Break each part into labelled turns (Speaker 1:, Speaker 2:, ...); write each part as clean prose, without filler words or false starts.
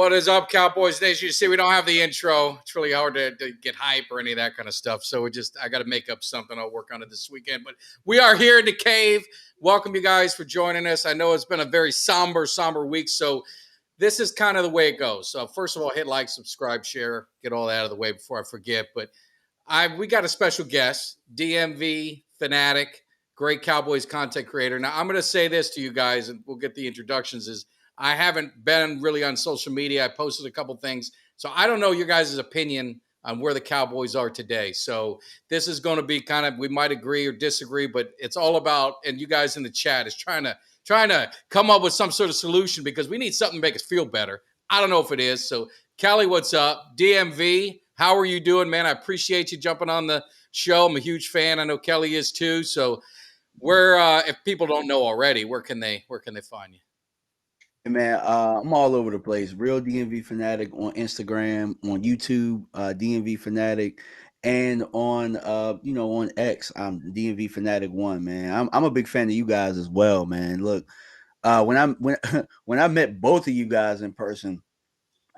Speaker 1: What is up, Cowboys Nation? You see, we don't have the intro. It's really hard to get hype or any of that kind of stuff. So I got to make up something. I'll work on it this weekend. But we are here in the cave. Welcome you guys for joining us. I know it's been a very somber week. So this is kind of the way it goes. So first of all, hit like, subscribe, share, get all that out of the way before I forget. But we got a special guest, DMV fanatic, great Cowboys content creator. Now, I'm going to say this to you guys, and we'll get the introductions, is I haven't been really on social media. I posted a couple things. So I don't know your guys' opinion on where the Cowboys are today. So this is going to be kind of, we might agree or disagree, but it's all about, and you guys in the chat is trying to come up with some sort of solution because we need something to make us feel better. I don't know if it is. So Kelly, what's up? DMV, how are you doing, man? I appreciate you jumping on the show. I'm a huge fan. I know Kelly is too. So where, if people don't know already, where can they find you?
Speaker 2: Hey man, I'm all over the place. Real DMV fanatic on Instagram, on YouTube, DMV fanatic, and on on X, I'm DMV fanatic one. Man, I'm a big fan of you guys as well, man. Look, when I met both of you guys in person,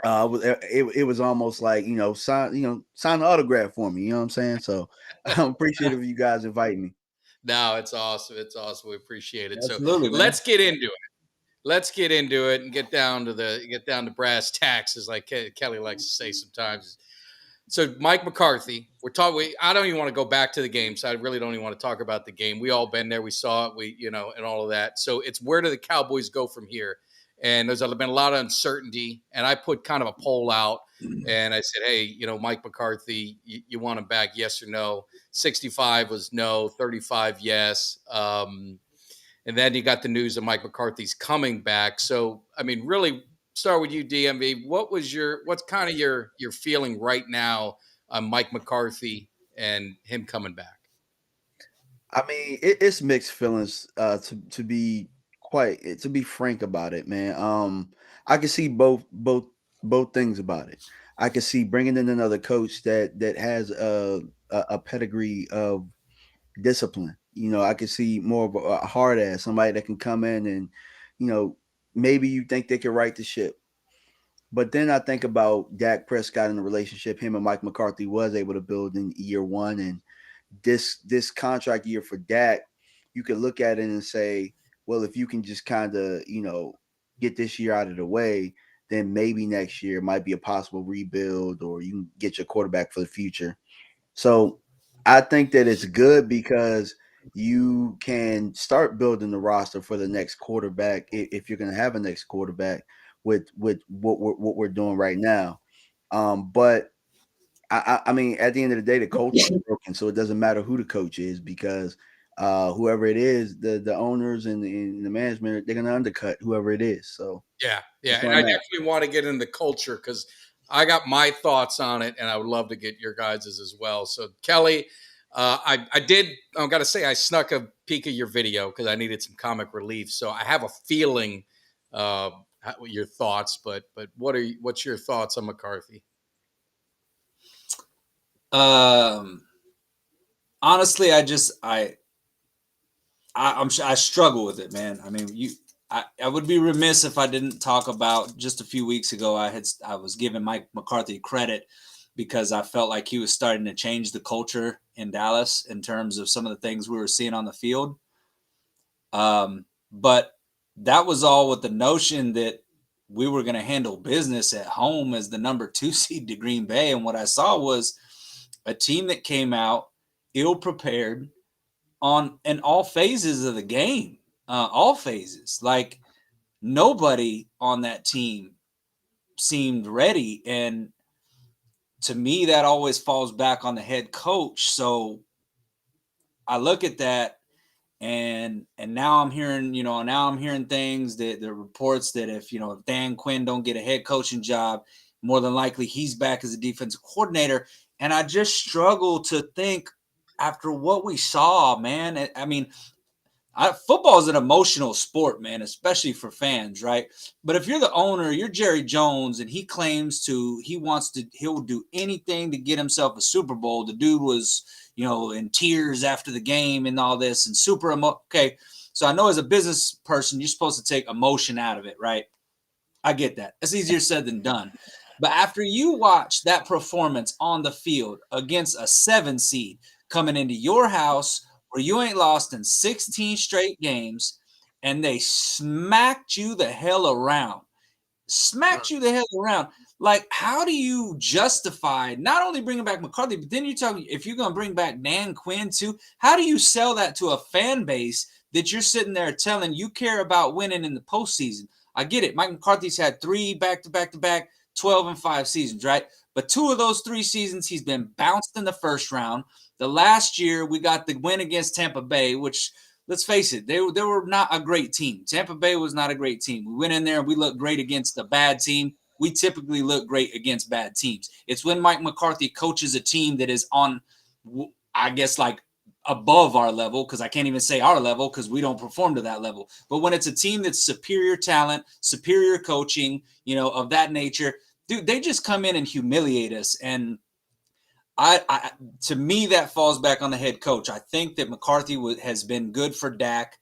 Speaker 2: it was almost like sign the autograph for me. You know what I'm saying? So I'm appreciative of you guys inviting me.
Speaker 1: No, it's awesome. It's awesome. We appreciate it.
Speaker 3: Absolutely,
Speaker 1: so
Speaker 3: man.
Speaker 1: let's get into it. Let's get into it and get down to brass tacks, as like Kelly likes to say sometimes. So Mike McCarthy, I don't even want to go back to the game, so I really don't even want to talk about the game. We all been there, we saw it, and all of that. So it's where do the Cowboys go from here? And there's been a lot of uncertainty, and I put kind of a poll out, and I said, hey, Mike McCarthy, you want him back, yes or no? 65 was no, 35 yes. And then you got the news of Mike McCarthy's coming back. So, I mean, really start with you, DMV. What's kind of your feeling right now on Mike McCarthy and him coming back?
Speaker 2: I mean, it's mixed feelings. To be frank about it, man. I can see both things about it. I can see bringing in another coach that has a pedigree of discipline. I can see more of a hard ass, somebody that can come in and, maybe you think they can right the ship. But then I think about Dak Prescott and the relationship him and Mike McCarthy was able to build in year one, and this contract year for Dak, you can look at it and say, well, if you can just kind of get this year out of the way, then maybe next year might be a possible rebuild, or you can get your quarterback for the future. So I think that it's good because you can start building the roster for the next quarterback if you're going to have a next quarterback with what we're doing right now. But I mean, at the end of the day, the culture is broken, so it doesn't matter who the coach is because whoever it is, the owners and the management, they're going to undercut whoever it is. So
Speaker 1: yeah, and I definitely want to get into the culture because I got my thoughts on it, and I would love to get your guys' as well. So, Kelly, I got to say, I snuck a peek of your video because I needed some comic relief. So I have a feeling your thoughts, but what's your thoughts on McCarthy?
Speaker 3: Honestly, I struggle with it, man. I mean, I would be remiss if I didn't talk about just a few weeks ago. I was giving Mike McCarthy credit because I felt like he was starting to change the culture in Dallas in terms of some of the things we were seeing on the field. But that was all with the notion that we were going to handle business at home as the number 2 seed to Green Bay. And what I saw was a team that came out ill prepared in all phases of the game, all phases. Like nobody on that team seemed ready. And to me, that always falls back on the head coach. So I look at that and now I'm hearing, things that the reports that if Dan Quinn don't get a head coaching job, more than likely he's back as a defensive coordinator. And I just struggle to think after what we saw, man. I mean, football is an emotional sport, man, especially for fans, right? But if you're the owner, you're Jerry Jones, and he claims he'll do anything to get himself a Super Bowl. The dude was, in tears after the game and all this, and okay. So I know as a business person, you're supposed to take emotion out of it, right? I get that. It's easier said than done. But after you watch that performance on the field against a 7 seed coming into your house where you ain't lost in 16 straight games and they smacked you the hell around. Smacked you the hell around. Like, how do you justify not only bringing back McCarthy, but then you're talking if you're going to bring back Dan Quinn too? How do you sell that to a fan base that you're sitting there telling you care about winning in the postseason? I get it. Mike McCarthy's had 3 back-to-back 12-5 seasons, right? But 2 of those 3 seasons, he's been bounced in the first round. The last year, we got the win against Tampa Bay, which, let's face it, they were not a great team. Tampa Bay was not a great team. We went in there and we looked great against a bad team. We typically look great against bad teams. It's when Mike McCarthy coaches a team that is on, I guess, like above our level, because I can't even say our level because we don't perform to that level. But when it's a team that's superior talent, superior coaching, of that nature, dude, they just come in and humiliate us. And I to me, that falls back on the head coach. I think that McCarthy has been good for Dak.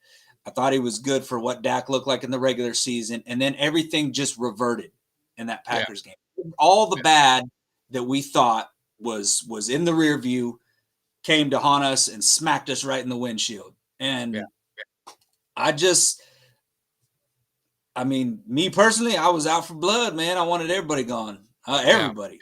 Speaker 3: I thought he was good for what Dak looked like in the regular season. And then everything just reverted in that Packers game. All the bad that we thought was in the rear view came to haunt us and smacked us right in the windshield. And me personally, I was out for blood, man. I wanted everybody gone. Everybody.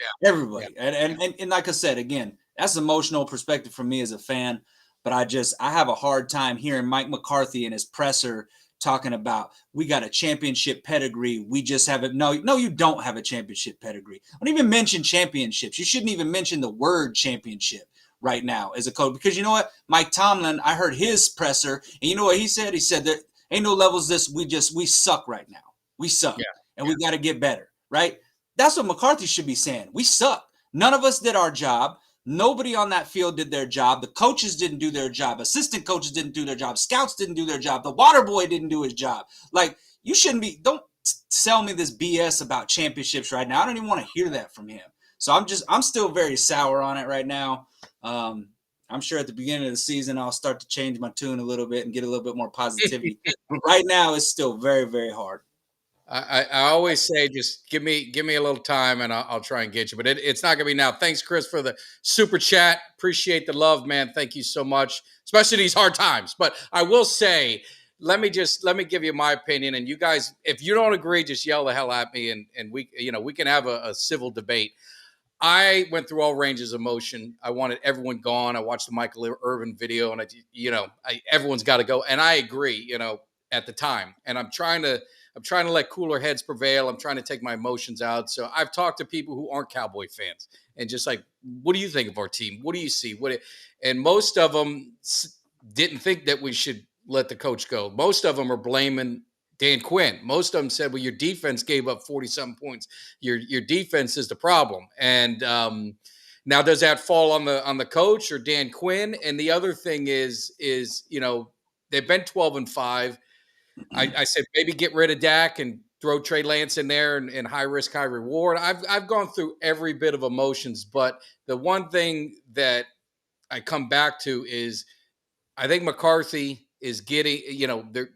Speaker 3: And like I said, again, that's emotional perspective for me as a fan. But I have a hard time hearing Mike McCarthy and his presser talking about, we got a championship pedigree. We just haven't. No, you don't have a championship pedigree. Don't even mention championships. You shouldn't even mention the word championship right now as a coach, because you know what? Mike Tomlin, I heard his presser, and you know what he said? He said there ain't no levels this. We suck right now. We suck. And we got to get better, right? That's what McCarthy should be saying. We suck. None of us did our job. Nobody on that field did their job. The coaches didn't do their job. Assistant coaches didn't do their job. Scouts didn't do their job. The water boy didn't do his job. Like, you shouldn't be, don't sell me this BS about championships right now. I don't even want to hear that from him. So I'm still very sour on it right now. I'm sure at the beginning of the season, I'll start to change my tune a little bit and get a little bit more positivity. But right now, it's still very, very hard.
Speaker 1: I always say, just give me a little time and I'll try and get you, but it's not gonna be now. Thanks, Chris, for the super chat. Appreciate the love, man. Thank you so much, especially these hard times. But I will say, let me give you my opinion, and you guys, if you don't agree, just yell the hell at me, and we can have a civil debate. I went through all ranges of emotion. I wanted everyone gone. I watched the Michael Irvin video, and everyone's got to go. And I agree, at the time. And I'm trying to let cooler heads prevail. I'm trying to take my emotions out. So I've talked to people who aren't Cowboy fans and just like, what do you think of our team? What do you see? And most of them didn't think that we should let the coach go. Most of them are blaming Dan Quinn. Most of them said, well, your defense gave up 40-something points. Your defense is the problem. And now, does that fall on the coach or Dan Quinn? And the other thing is they've been 12-5. I said maybe get rid of Dak and throw Trey Lance in there and high risk, high reward. I've gone through every bit of emotions, but the one thing that I come back to is I think McCarthy is getting,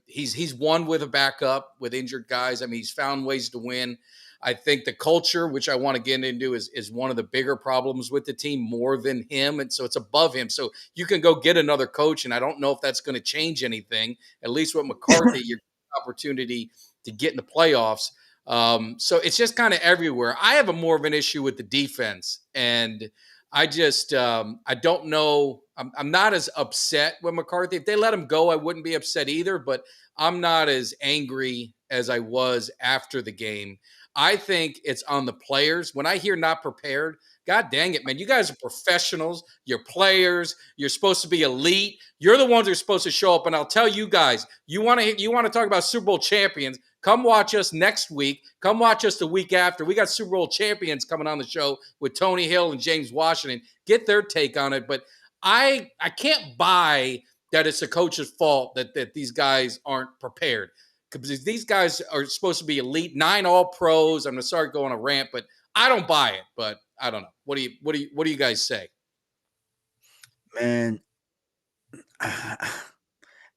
Speaker 1: he's won with a backup with injured guys. I mean, he's found ways to win. I think the culture, which I want to get into, is one of the bigger problems with the team more than him. And so it's above him. So you can go get another coach. And I don't know if that's going to change anything, at least with McCarthy, your opportunity to get in the playoffs. So it's just kind of everywhere. I have more of an issue with the defense, and I just I don't know. I'm not as upset with McCarthy. If they let him go, I wouldn't be upset either, but I'm not as angry as I was after the game. I think it's on the players. When I hear not prepared, God dang it, man. You guys are professionals. You're players. You're supposed to be elite. You're the ones who are supposed to show up. And I'll tell you guys, you want to talk about Super Bowl champions, come watch us next week. Come watch us the week after. We got Super Bowl champions coming on the show with Tony Hill and James Washington. Get their take on it. But I can't buy that it's the coach's fault that these guys aren't prepared. Because these guys are supposed to be elite, 9 all-pros. I'm going to start going a rant, but I don't buy it. But I don't know. What do you guys say?
Speaker 2: Man,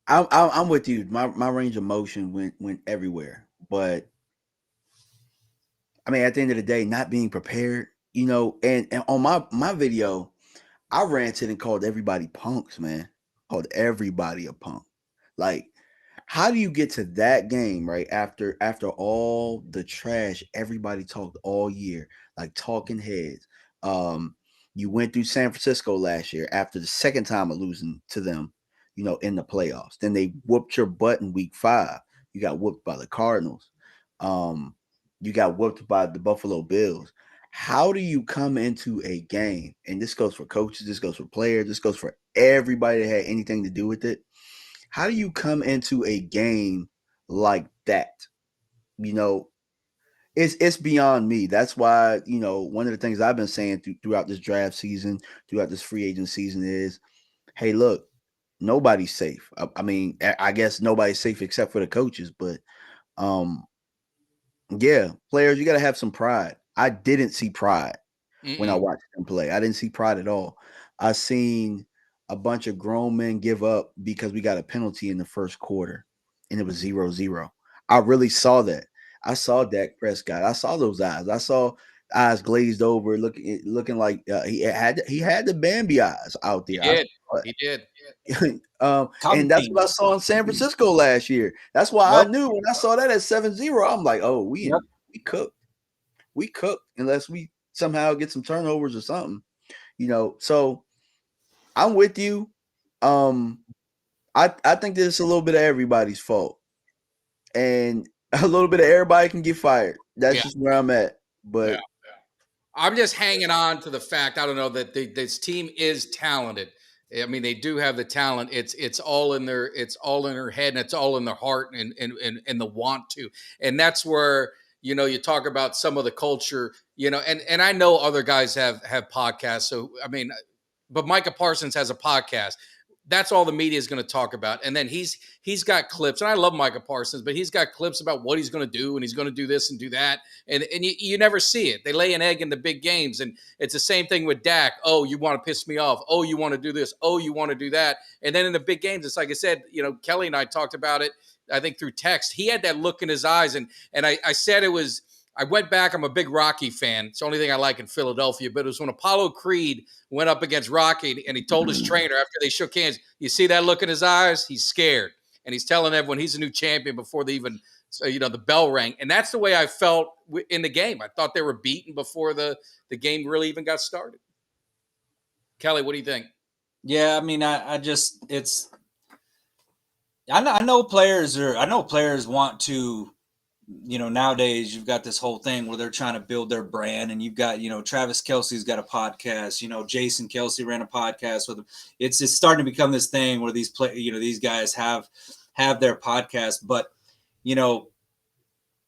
Speaker 2: I'm with you. My range of motion went everywhere, but I mean, at the end of the day, not being prepared, and on my video, I ranted and called everybody punks, man. Called everybody a punk. Like, how do you get to that game right after all the trash everybody talked all year, like talking heads? You went through San Francisco last year after the second time of losing to them, in the playoffs. Then they whooped your butt in week 5. You got whooped by the Cardinals. Um, you got whooped by the Buffalo Bills. How do you come into a game? And this goes for coaches, this goes for players, this goes for everybody that had anything to do with it. How do you come into a game like that? You know, it's beyond me. That's why, one of the things I've been saying throughout this draft season, throughout this free agent season is, hey, look, nobody's safe. I mean, I guess nobody's safe except for the coaches, but yeah, players, you got to have some pride. I didn't see pride when I watched them play. I didn't see pride at all. I seen a bunch of grown men give up because we got a penalty in the first quarter, and it was 0-0. I really saw that. I saw Dak Prescott. I saw those eyes. I saw eyes glazed over, looking like he had the Bambi eyes out there.
Speaker 1: He did.
Speaker 2: And that's what I saw in San Francisco last year. That's why I knew when I saw that at 7-0, I'm like, oh, we cooked. We cooked unless we somehow get some turnovers or something. So I'm with you. I think that it's a little bit of everybody's fault. And a little bit of everybody can get fired. That's just where I'm at. But
Speaker 1: I'm just hanging on to the fact, I don't know, that this team is talented. I mean, they do have the talent. It's all in their head, and it's all in their heart and the want to. And that's where, you talk about some of the culture, and I know other guys have podcasts. So, I mean, but Micah Parsons has a podcast. That's all the media is going to talk about. And then he's got clips, and I love Micah Parsons, but he's got clips about what he's going to do, and he's going to do this and do that. And you never see it. They lay an egg in the big games, and it's the same thing with Dak. Oh, you want to piss me off. Oh, you want to do this. Oh, you want to do that. And then in the big games, it's like I said, Kelly and I talked about it, I think through text. He had that look in his eyes, and I said it was – I went back. I'm a big Rocky fan. It's the only thing I like in Philadelphia. But it was when Apollo Creed went up against Rocky, and he told his trainer after they shook hands, you see that look in his eyes? He's scared. And he's telling everyone he's a new champion before they even, the bell rang. And that's the way I felt in the game. I thought they were beaten before the game really even got started. Kelly, what do you think?
Speaker 3: Yeah, I mean, I know players want to, nowadays you've got this whole thing where they're trying to build their brand, and you've got, Travis Kelce's got a podcast, Jason Kelce ran a podcast with him. It's starting to become this thing where these these guys have their podcast. But,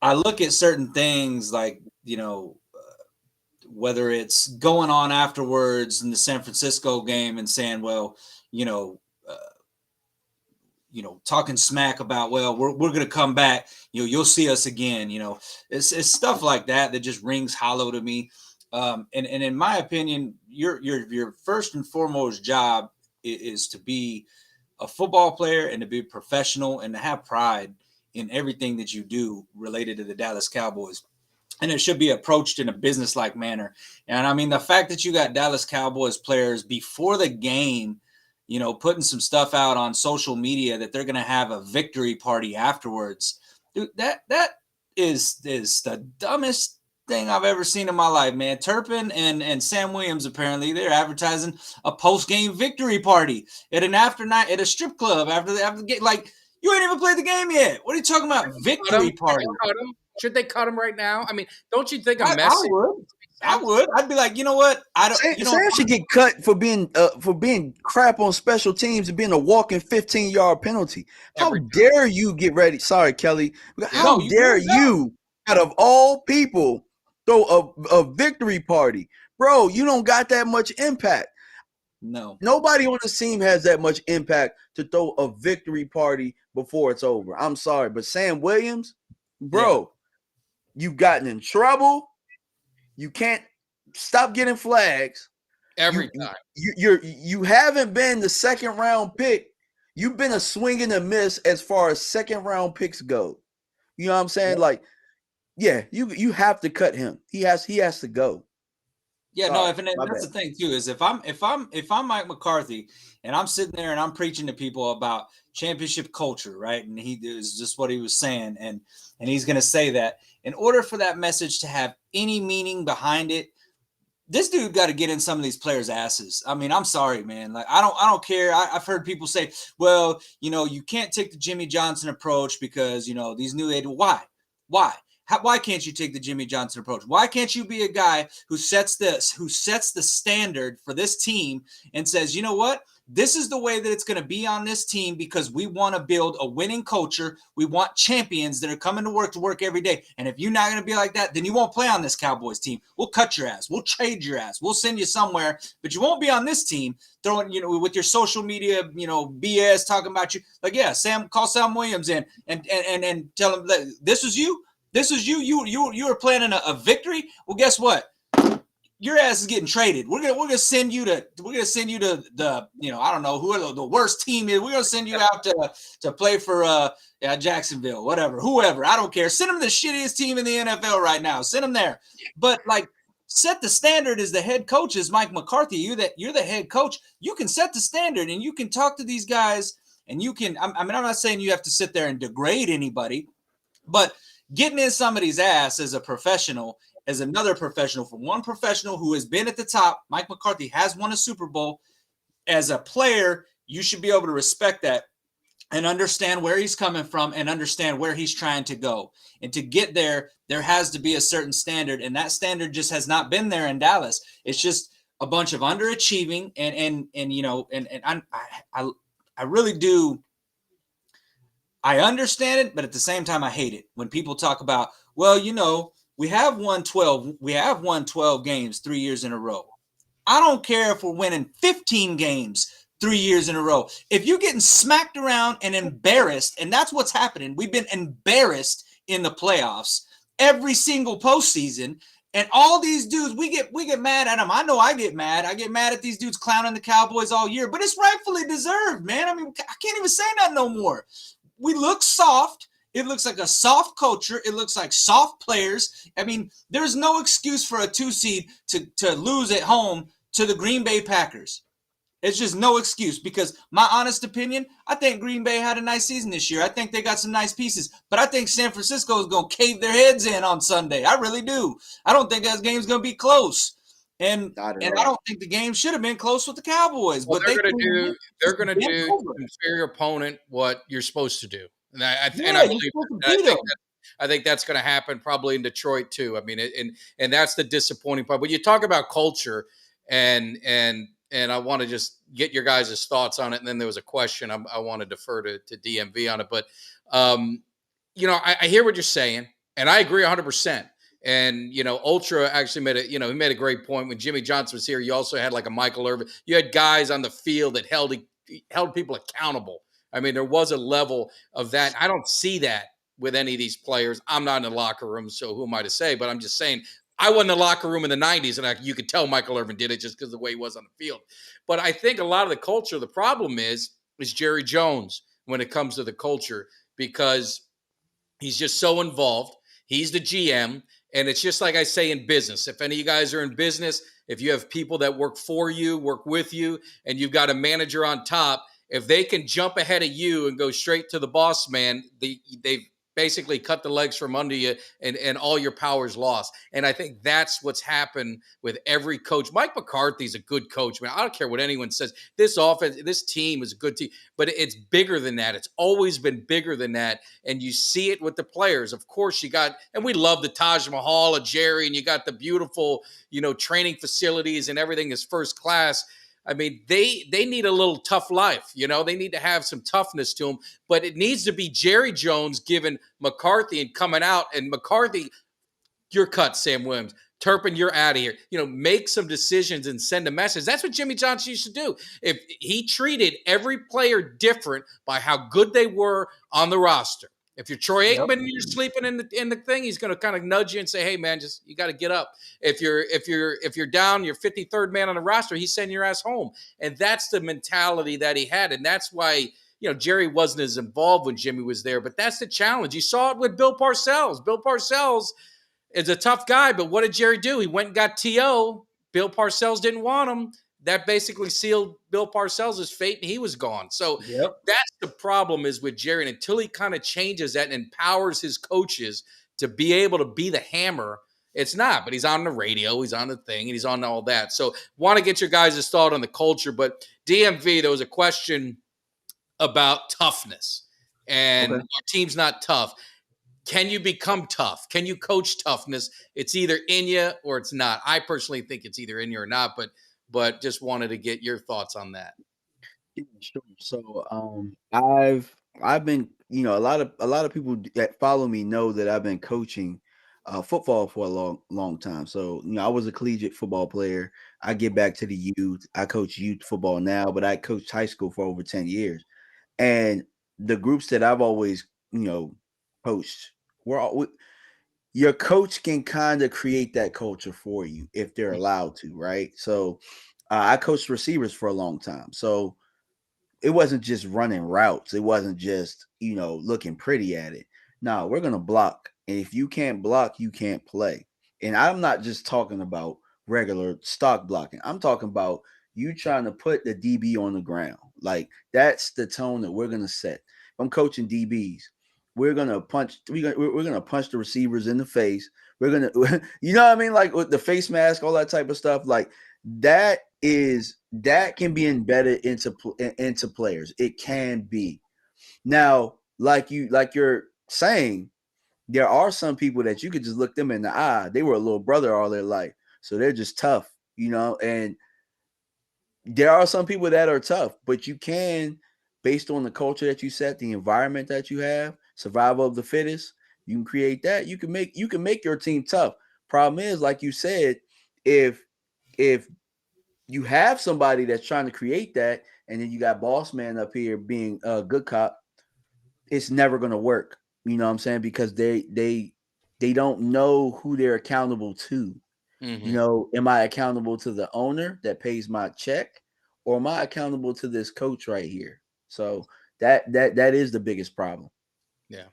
Speaker 3: I look at certain things like, whether it's going on afterwards in the San Francisco game and saying, well, talking smack about, well, we're going to come back, you'll see us again. It's stuff like that just rings hollow to me. And in my opinion, your first and foremost job is to be a football player and to be professional and to have pride in everything that you do related to the Dallas Cowboys. And it should be approached in a business-like manner. And I mean, the fact that you got Dallas Cowboys players before the game, putting some stuff out on social media that they're going to have a victory party afterwards. Dude, that is the dumbest thing I've ever seen in my life, man. Turpin and Sam Williams, apparently, they're advertising a post-game victory party at a strip club after the game. Like, you ain't even played the game yet. What are you talking about? Victory party.
Speaker 1: Should they cut him right now? I mean, don't you think a message?
Speaker 3: I would. I'd be like, you know what?
Speaker 2: Sam should get cut for being crap on special teams and being a walking 15-yard penalty. How dare you get ready? Sorry, Kelly. How dare you, out of all people, throw a victory party? Bro, you don't got that much impact.
Speaker 3: No.
Speaker 2: Nobody on the team has that much impact to throw a victory party before it's over. I'm sorry, but Sam Williams, bro, you've gotten in trouble. You can't stop getting flags
Speaker 1: every time.
Speaker 2: You haven't been the second round pick. You've been a swing and a miss as far as second round picks go. You know what I'm saying? Like, Yeah, you have to cut him. He has to go.
Speaker 3: Yeah,
Speaker 2: Sorry,
Speaker 3: and
Speaker 2: my
Speaker 3: that's
Speaker 2: bad.
Speaker 3: the thing too, is if I'm Mike McCarthy and I'm sitting there and I'm preaching to people about championship culture, right? And he is just what he was saying, and he's gonna say that in order for that message to have any meaning behind it, this dude got to get in some of these players' asses. I mean, I'm sorry, man. Like, I don't care. I've heard people say, well, you can't take the Jimmy Johnson approach because these new age. Why? Why can't you take the Jimmy Johnson approach? Why can't you be a guy who sets the standard for this team and says, you know what? This is the way that it's going to be on this team because we want to build a winning culture. We want champions that are coming to work every day. And if you're not going to be like that, then you won't play on this Cowboys team. We'll cut your ass. We'll trade your ass. We'll send you somewhere, but you won't be on this team throwing, with your social media, BS talking about you. Like, yeah, call Sam Williams in and tell him that this was you. This is you. You were planning a victory. Well, guess what? Your ass is getting traded. We're gonna send you to the I don't know who the worst team is. We're gonna send you out to play for Jacksonville, whoever. I don't care. Send them the shittiest team in the NFL right now. Send them there. But like, set the standard as the head coach is Mike McCarthy. You're the head coach. You can set the standard and you can talk to these guys and you can. I'm not saying you have to sit there and degrade anybody, but getting in somebody's ass as a professional, as another professional, from one professional who has been at the top, Mike McCarthy has won a Super Bowl. As a player, you should be able to respect that and understand where he's coming from and understand where he's trying to go. And to get there, there has to be a certain standard, and that standard just has not been there in Dallas. It's just a bunch of underachieving, and I really do. I understand it, but at the same time, I hate it when people talk about, well, we have won 12 games 3 years in a row. I don't care if we're winning 15 games 3 years in a row. If you're getting smacked around and embarrassed, and that's what's happening, we've been embarrassed in the playoffs every single postseason. And all these dudes, we get mad at them. I know I get mad. I get mad at these dudes clowning the Cowboys all year, but it's rightfully deserved, man. I mean, I can't even say that no more. We look soft. It looks like a soft culture. It looks like soft players. I mean, there's no excuse for a 2 seed to lose at home to the Green Bay Packers. It's just no excuse, because my honest opinion, I think Green Bay had a nice season this year. I think they got some nice pieces, but I think San Francisco is going to cave their heads in on Sunday. I really do. I don't think that game's going to be close. And I don't think the game should have been close with the Cowboys.
Speaker 1: Well,
Speaker 3: but
Speaker 1: they're going to do to an inferior opponent what you're supposed to do, and I believe I think that's going to happen probably in Detroit too. I mean, and that's the disappointing part. But you talk about culture, and I want to just get your guys' thoughts on it. And then there was a question I want to defer to DMV on it, but I hear what you're saying, and I agree 100%. And, Ultra actually he made a great point. When Jimmy Johnson was here, you also had like a Michael Irvin. You had guys on the field that held people accountable. I mean, there was a level of that. I don't see that with any of these players. I'm not in the locker room, so who am I to say? But I'm just saying, I wasn't in the locker room in the 90s, and you could tell Michael Irvin did it just because of the way he was on the field. But I think a lot of the culture, the problem is Jerry Jones when it comes to the culture, because he's just so involved. He's the GM. And it's just like I say in business. If any of you guys are in business, if you have people that work for you, work with you, and you've got a manager on top, if they can jump ahead of you and go straight to the boss man, they've basically cut the legs from under you, and all your power is lost. And I think that's what's happened with every coach. Mike McCarthy's a good coach, man. I don't care what anyone says. This offense, this team is a good team, but it's bigger than that. It's always been bigger than that. And you see it with the players. Of course, and we love the Taj Mahal of Jerry, and you got the beautiful, training facilities, and everything is first class. I mean, they need a little tough life. They need to have some toughness to them, but it needs to be Jerry Jones giving McCarthy and coming out, and McCarthy, you're cut, Sam Williams. Turpin, you're out of here. Make some decisions and send a message. That's what Jimmy Johnson used to do. If he treated every player different by how good they were on the roster. If you're Troy Aikman and you're sleeping in the thing, he's going to kind of nudge you and say, "Hey, man, you got to get up." If you're down, you're 53rd man on the roster, he's sending your ass home. And that's the mentality that he had, and that's why Jerry wasn't as involved when Jimmy was there, but that's the challenge. You saw it with Bill Parcells. Bill Parcells is a tough guy, but what did Jerry do? He went and got T.O. Bill Parcells didn't want him. That basically sealed Bill Parcells' fate, and he was gone. So that's the problem is with Jerry. And until he kind of changes that and empowers his coaches to be able to be the hammer, it's not. But he's on the radio, he's on the thing, and he's on all that. So want to get your guys' thought on the culture. But DMV, there was a question about toughness. And our team's not tough. Can you become tough? Can you coach toughness? It's either in you or it's not. I personally think it's either in you or not, but just wanted to get your thoughts on that.
Speaker 2: Yeah, sure. So I've been, a lot of people that follow me know that I've been coaching football for a long time. So, I was a collegiate football player. I get back to the youth. I coach youth football now, but I coached high school for over 10 years. And the groups that I've always, coached, your coach can kind of create that culture for you if they're allowed to, right? So I coached receivers for a long time. So it wasn't just running routes. It wasn't just, looking pretty at it. No, we're going to block. And if you can't block, you can't play. And I'm not just talking about regular stock blocking. I'm talking about you trying to put the DB on the ground. Like that's the tone that we're going to set. If I'm coaching DBs, we're going to punch. We're going to punch the receivers in the face. We're going to, you know what I mean? Like with the face mask, all that type of stuff. Like that can be embedded into players. It can be. Now, like you're saying, there are some people that you could just look them in the eye. They were a little brother all their life, so they're just tough, and there are some people that are tough, but you can, based on the culture that you set, the environment that you have, survival of the fittest, you can create that. You can make your team tough. Problem is, like you said, if you have somebody that's trying to create that, and then you got boss man up here being a good cop, it's never going to work. You know what I'm saying? Because they don't know who they're accountable to.
Speaker 1: Mm-hmm.
Speaker 2: Am I accountable to the owner that pays my check, or am I accountable to this coach right here? So that is the biggest problem.
Speaker 1: Yeah.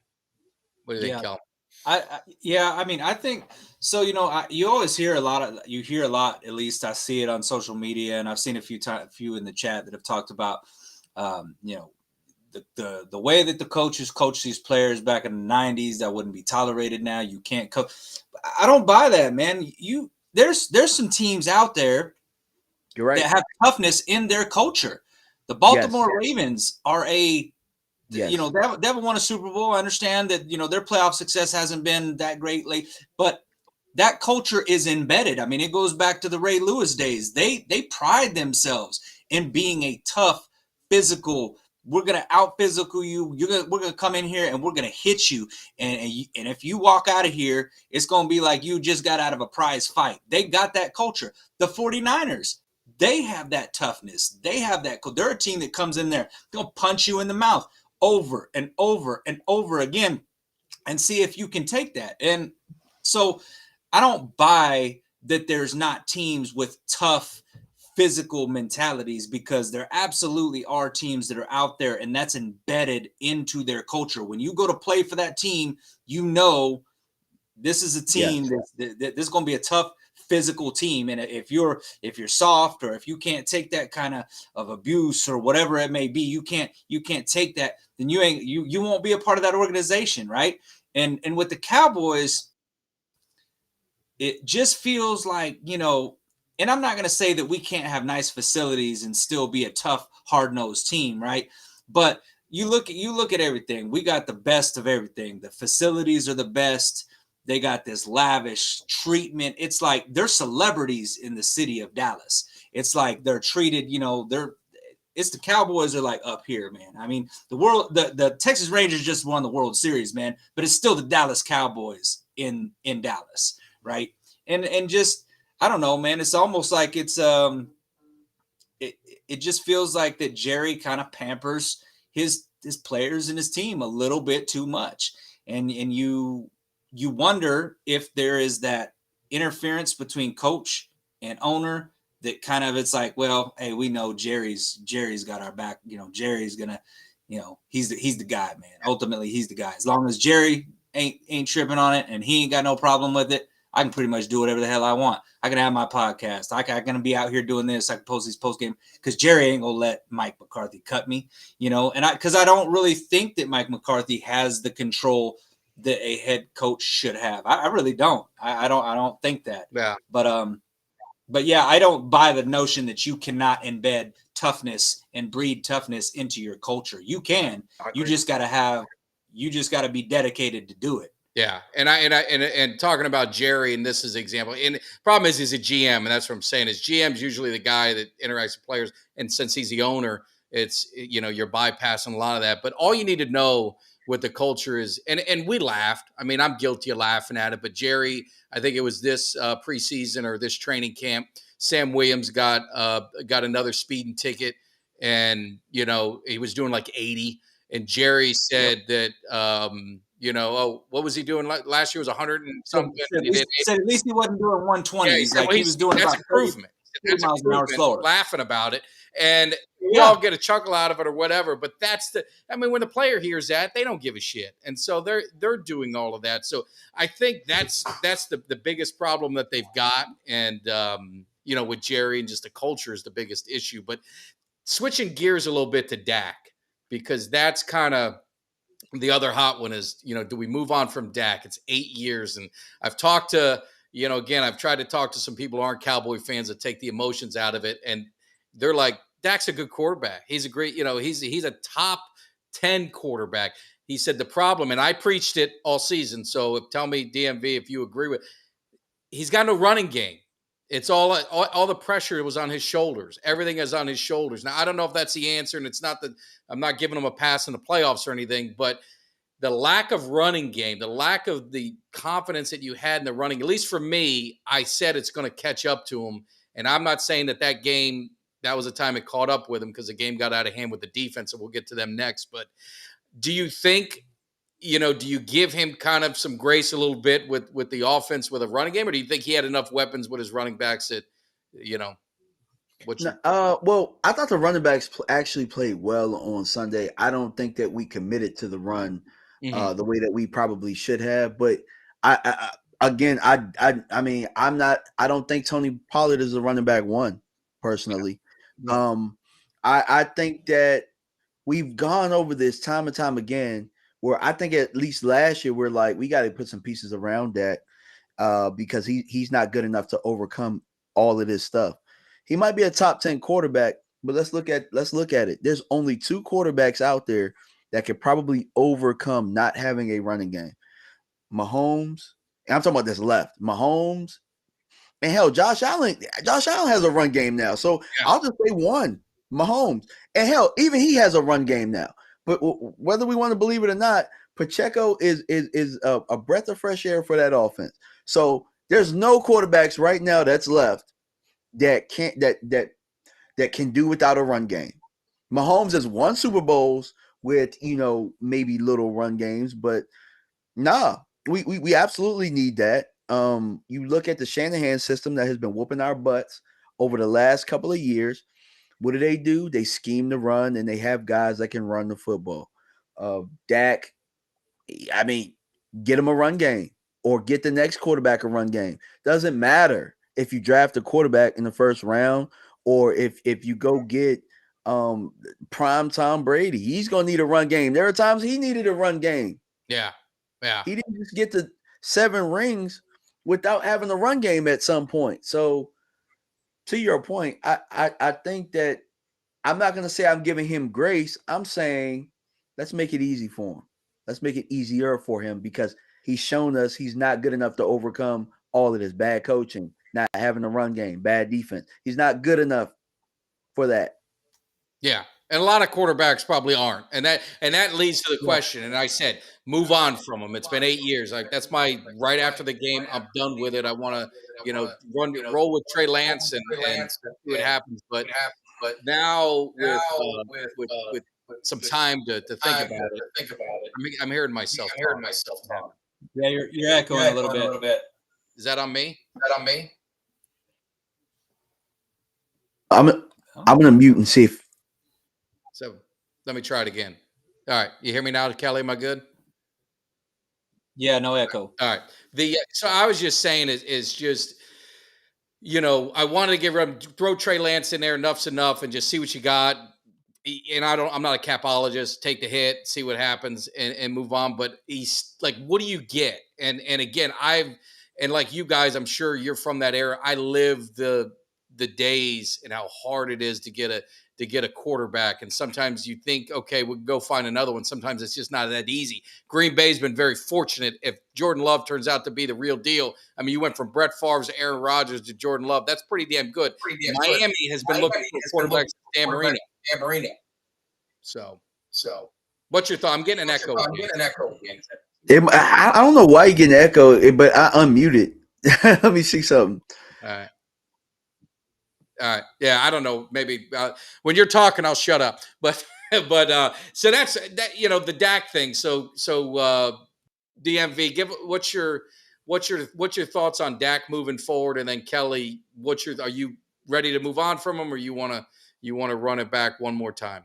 Speaker 1: What do you think, Cal?
Speaker 3: I mean, I think so. You always hear a lot, at least I see it on social media, and I've seen a few in the chat that have talked about, the way that the coaches coach these players back in the 90s that wouldn't be tolerated now. You can't coach. I don't buy that, man. There's some teams out there
Speaker 2: You're right.
Speaker 3: that have toughness in their culture. The Baltimore Ravens are they haven't won a Super Bowl. I understand that, their playoff success hasn't been that great lately, but that culture is embedded. I mean, it goes back to the Ray Lewis days. They pride themselves in being a tough, physical. We're gonna out physical you. We're gonna come in here and we're gonna hit you. And if you walk out of here, it's gonna be like you just got out of a prize fight. They got that culture. The 49ers, they have that toughness. They have that. They're a team that comes in there, they'll punch you in the mouth over and over and over again, and see if you can take that. And so I don't buy that there's not teams with tough physical mentalities, because there absolutely are teams that are out there, and that's embedded into their culture. When you go to play for that team, this is a team that this is going to be a tough physical team. And if you're soft, or if you can't take that kind of abuse or whatever it may be, you can't take that, then you won't be a part of that organization, right? And with the Cowboys, it just feels like, and I'm not going to say that we can't have nice facilities and still be a tough, hard-nosed team, right? But you look at everything. We got the best of everything. The facilities are the best. They got this lavish treatment. It's like they're celebrities in the city of Dallas. It's like they're treated, it's the Cowboys are like up here, man. I mean, the Texas Rangers just won the World Series, man, but it's still the Dallas Cowboys in Dallas, right? And just, I don't know, man. It's almost like it just feels like that Jerry kind of pampers his players and his team a little bit too much. And you wonder if there is that interference between coach and owner that kind of, it's like, well, hey, we know Jerry's got our back. Jerry's gonna, he's the guy, man. Ultimately, he's the guy. As long as Jerry ain't tripping on it and he ain't got no problem with it, I can pretty much do whatever the hell I want. I can have my podcast. I can be out here doing this. I can post these post game because Jerry ain't gonna let Mike McCarthy cut me, and because I don't really think that Mike McCarthy has the control that a head coach should have. I really don't. I don't think that.
Speaker 1: Yeah.
Speaker 3: But yeah, I don't buy the notion that you cannot embed toughness and breed toughness into your culture. You can. You just gotta be dedicated to do it.
Speaker 1: Yeah, and talking about Jerry, and this is an example. And the problem is he's a GM, and that's what I'm saying. Is GM's usually the guy that interacts with players, and since he's the owner, it's you're bypassing a lot of that. But all you need to know what the culture is, and we laughed. I mean, I'm guilty of laughing at it, but Jerry, I think it was this preseason or this training camp, Sam Williams got another speeding ticket, and he was doing like 80, and Jerry said that. What was he doing last year? Was 100 and something.
Speaker 3: Said at least he wasn't doing 120.
Speaker 1: Yeah,
Speaker 3: he's like he was doing
Speaker 1: that's
Speaker 3: about
Speaker 1: improvement.
Speaker 3: 30 miles an hour slower.
Speaker 1: Laughing about it, and we all get a chuckle out of it or whatever. But when the player hears that, they don't give a shit, and so they're doing all of that. So I think that's the biggest problem that they've got, and with Jerry and just the culture is the biggest issue. But switching gears a little bit to Dak, because that's kind of the other hot one is, do we move on from Dak? It's 8 years. And I've talked to, I've tried to talk to some people who aren't Cowboy fans that take the emotions out of it. And they're like, Dak's a good quarterback. He's a great, he's a top 10 quarterback. He said the problem, and I preached it all season. So tell me, DMV, if you agree with, he's got no running game. It's all the pressure was on his shoulders. Everything is on his shoulders. Now, I don't know if that's the answer, and it's not that I'm not giving him a pass in the playoffs or anything, but the lack of running game, the lack of the confidence that you had in the running, at least for me, I said it's going to catch up to him. And I'm not saying that game, that was the time it caught up with him because the game got out of hand with the defense, and we'll get to them next. But do you think, do you give him kind of some grace a little bit with the offense with a running game, or do you think he had enough weapons with his running backs that,
Speaker 2: well, I thought the running backs actually played well on Sunday. I don't think that we committed to the run the way that we probably should have. But I don't think Tony Pollard is a running back one personally. Yeah. I think that we've gone over this time and time again, where I think at least last year we're like, we got to put some pieces around that because he's not good enough to overcome all of this stuff. He might be a top 10 quarterback, but let's look at it. There's only 2 quarterbacks out there that could probably overcome not having a running game. Mahomes, and I'm talking about this left. Mahomes, and hell, Josh Allen has a run game now. So yeah. I'll just say one, Mahomes. And hell, even he has a run game now. But whether we want to believe it or not, Pacheco is a breath of fresh air for that offense. So there's no quarterbacks right now that's left that can do without a run game. Mahomes has won Super Bowls with maybe little run games, but we absolutely need that. You look at the Shanahan system that has been whooping our butts over the last couple of years. What do? They scheme the run, and they have guys that can run the football. Dak, get him a run game or get the next quarterback a run game. Doesn't matter if you draft a quarterback in the first round or if you go get prime Tom Brady. He's going to need a run game. There are times he needed a run game.
Speaker 1: Yeah.
Speaker 2: He didn't just get the 7 rings without having a run game at some point. So, to your point, I think that I'm not going to say I'm giving him grace. I'm saying let's make it easy for him. Let's make it easier for him because he's shown us he's not good enough to overcome all of this bad coaching, not having a run game, bad defense. He's not good enough for that.
Speaker 1: Yeah. And a lot of quarterbacks probably aren't. And that leads to the question. And I said, move on from him. It's been 8 years. Like that's my right after the game. I'm done with it. I want to, roll with Trey Lance and see what happens. But now with some time to think about it, I'm hearing myself.
Speaker 3: Yeah, you're echoing a little bit.
Speaker 1: Is that on me?
Speaker 2: I'm gonna mute and see if.
Speaker 1: So let me try it again. All right. You hear me now, Kelly? Am I good?
Speaker 3: Yeah, no echo.
Speaker 1: All right. So I was just saying is just, I wanted to throw Trey Lance in there. Enough's enough, and just see what you got. And I'm not a capologist. Take the hit, see what happens, and move on. But he's like, what do you get? And again, and like you guys, I'm sure you're from that era. I live the days and how hard it is to get a quarterback. And sometimes you think, okay, we'll go find another one. Sometimes it's just not that easy. Green Bay's been very fortunate. If Jordan Love turns out to be the real deal, I mean, you went from Brett Favre to Aaron Rodgers to Jordan Love. That's pretty damn good. Miami has been looking for quarterbacks Dan Marino. So what's your thought? I'm getting an echo.
Speaker 2: I don't know why you're getting an echo, but I unmuted. Let me see something.
Speaker 1: All right. Yeah, I don't know. Maybe when you're talking, I'll shut up. But so that's that. The Dak thing. So DMV, what's your thoughts on Dak moving forward? And then Kelly, are you ready to move on from him, or you want to run it back one more time?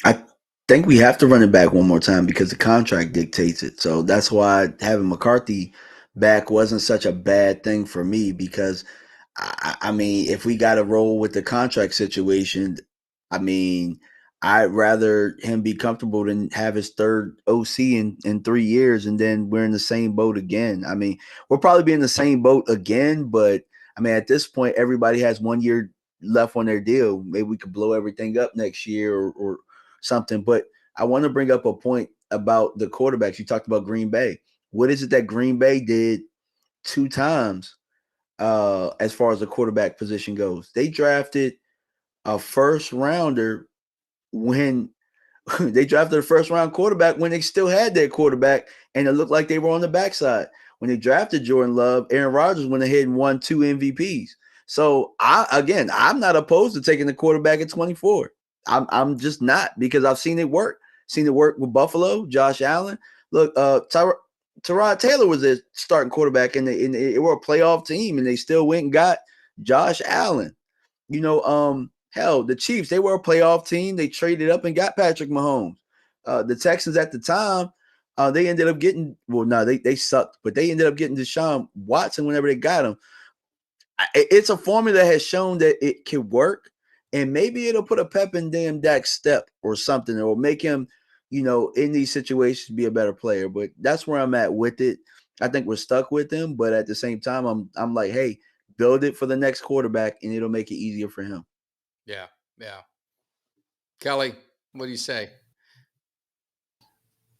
Speaker 2: I think we have to run it back one more time because the contract dictates it. So that's why having McCarthy back wasn't such a bad thing for me, because I mean, if we got to roll with the contract situation, I mean, I'd rather him be comfortable than have his third OC in 3 years, and then we're in the same boat again. I mean, we'll probably be in the same boat again, but I mean, at this point, everybody has 1 year left on their deal. Maybe we could blow everything up next year or something. But I want to bring up a point about the quarterbacks. You talked about Green Bay. What is it that Green Bay did 2 times as far as the quarterback position goes? They drafted a first rounder when they drafted a first round quarterback when they still had their quarterback, and it looked like they were on the backside. When they drafted Jordan Love, Aaron Rodgers went ahead and won 2 MVPs. So I'm not opposed to taking the quarterback at 24. I'm just not, because I've seen it work. Seen it work with Buffalo, Josh Allen. Look, Tyrod Taylor was their starting quarterback, and they were a playoff team, and they still went and got Josh Allen. Hell, the Chiefs, they were a playoff team. They traded up and got Patrick Mahomes. The Texans at the time, they ended up getting, they sucked, but they ended up getting Deshaun Watson whenever they got him. It's a formula that has shown that it can work, and maybe it'll put a pep in damn Dak's step or something, or make him, in these situations be a better player. But that's where I'm at with it. I think we're stuck with him, but at the same time, I'm like, hey, build it for the next quarterback, and it'll make it easier for him.
Speaker 1: Yeah. Kelly, what do you say?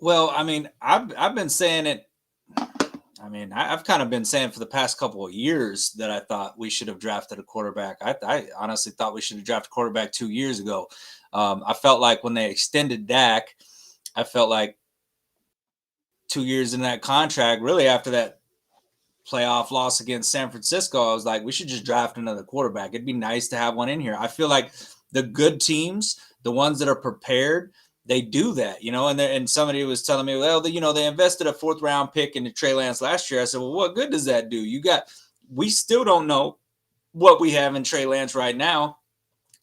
Speaker 3: Well, I mean, I've been saying it. I mean, I've kind of been saying for the past couple of years that I thought we should have drafted a quarterback. I honestly thought we should have drafted a quarterback 2 years ago. I felt like when they extended Dak, I felt like 2 years in that contract, really after that playoff loss against San Francisco, I was like, we should just draft another quarterback. It'd be nice to have one in here. I feel like the good teams, the ones that are prepared, they do that, and somebody was telling me, well, they invested a 4th round pick into Trey Lance last year. I said, well, what good does that do? We still don't know what we have in Trey Lance right now.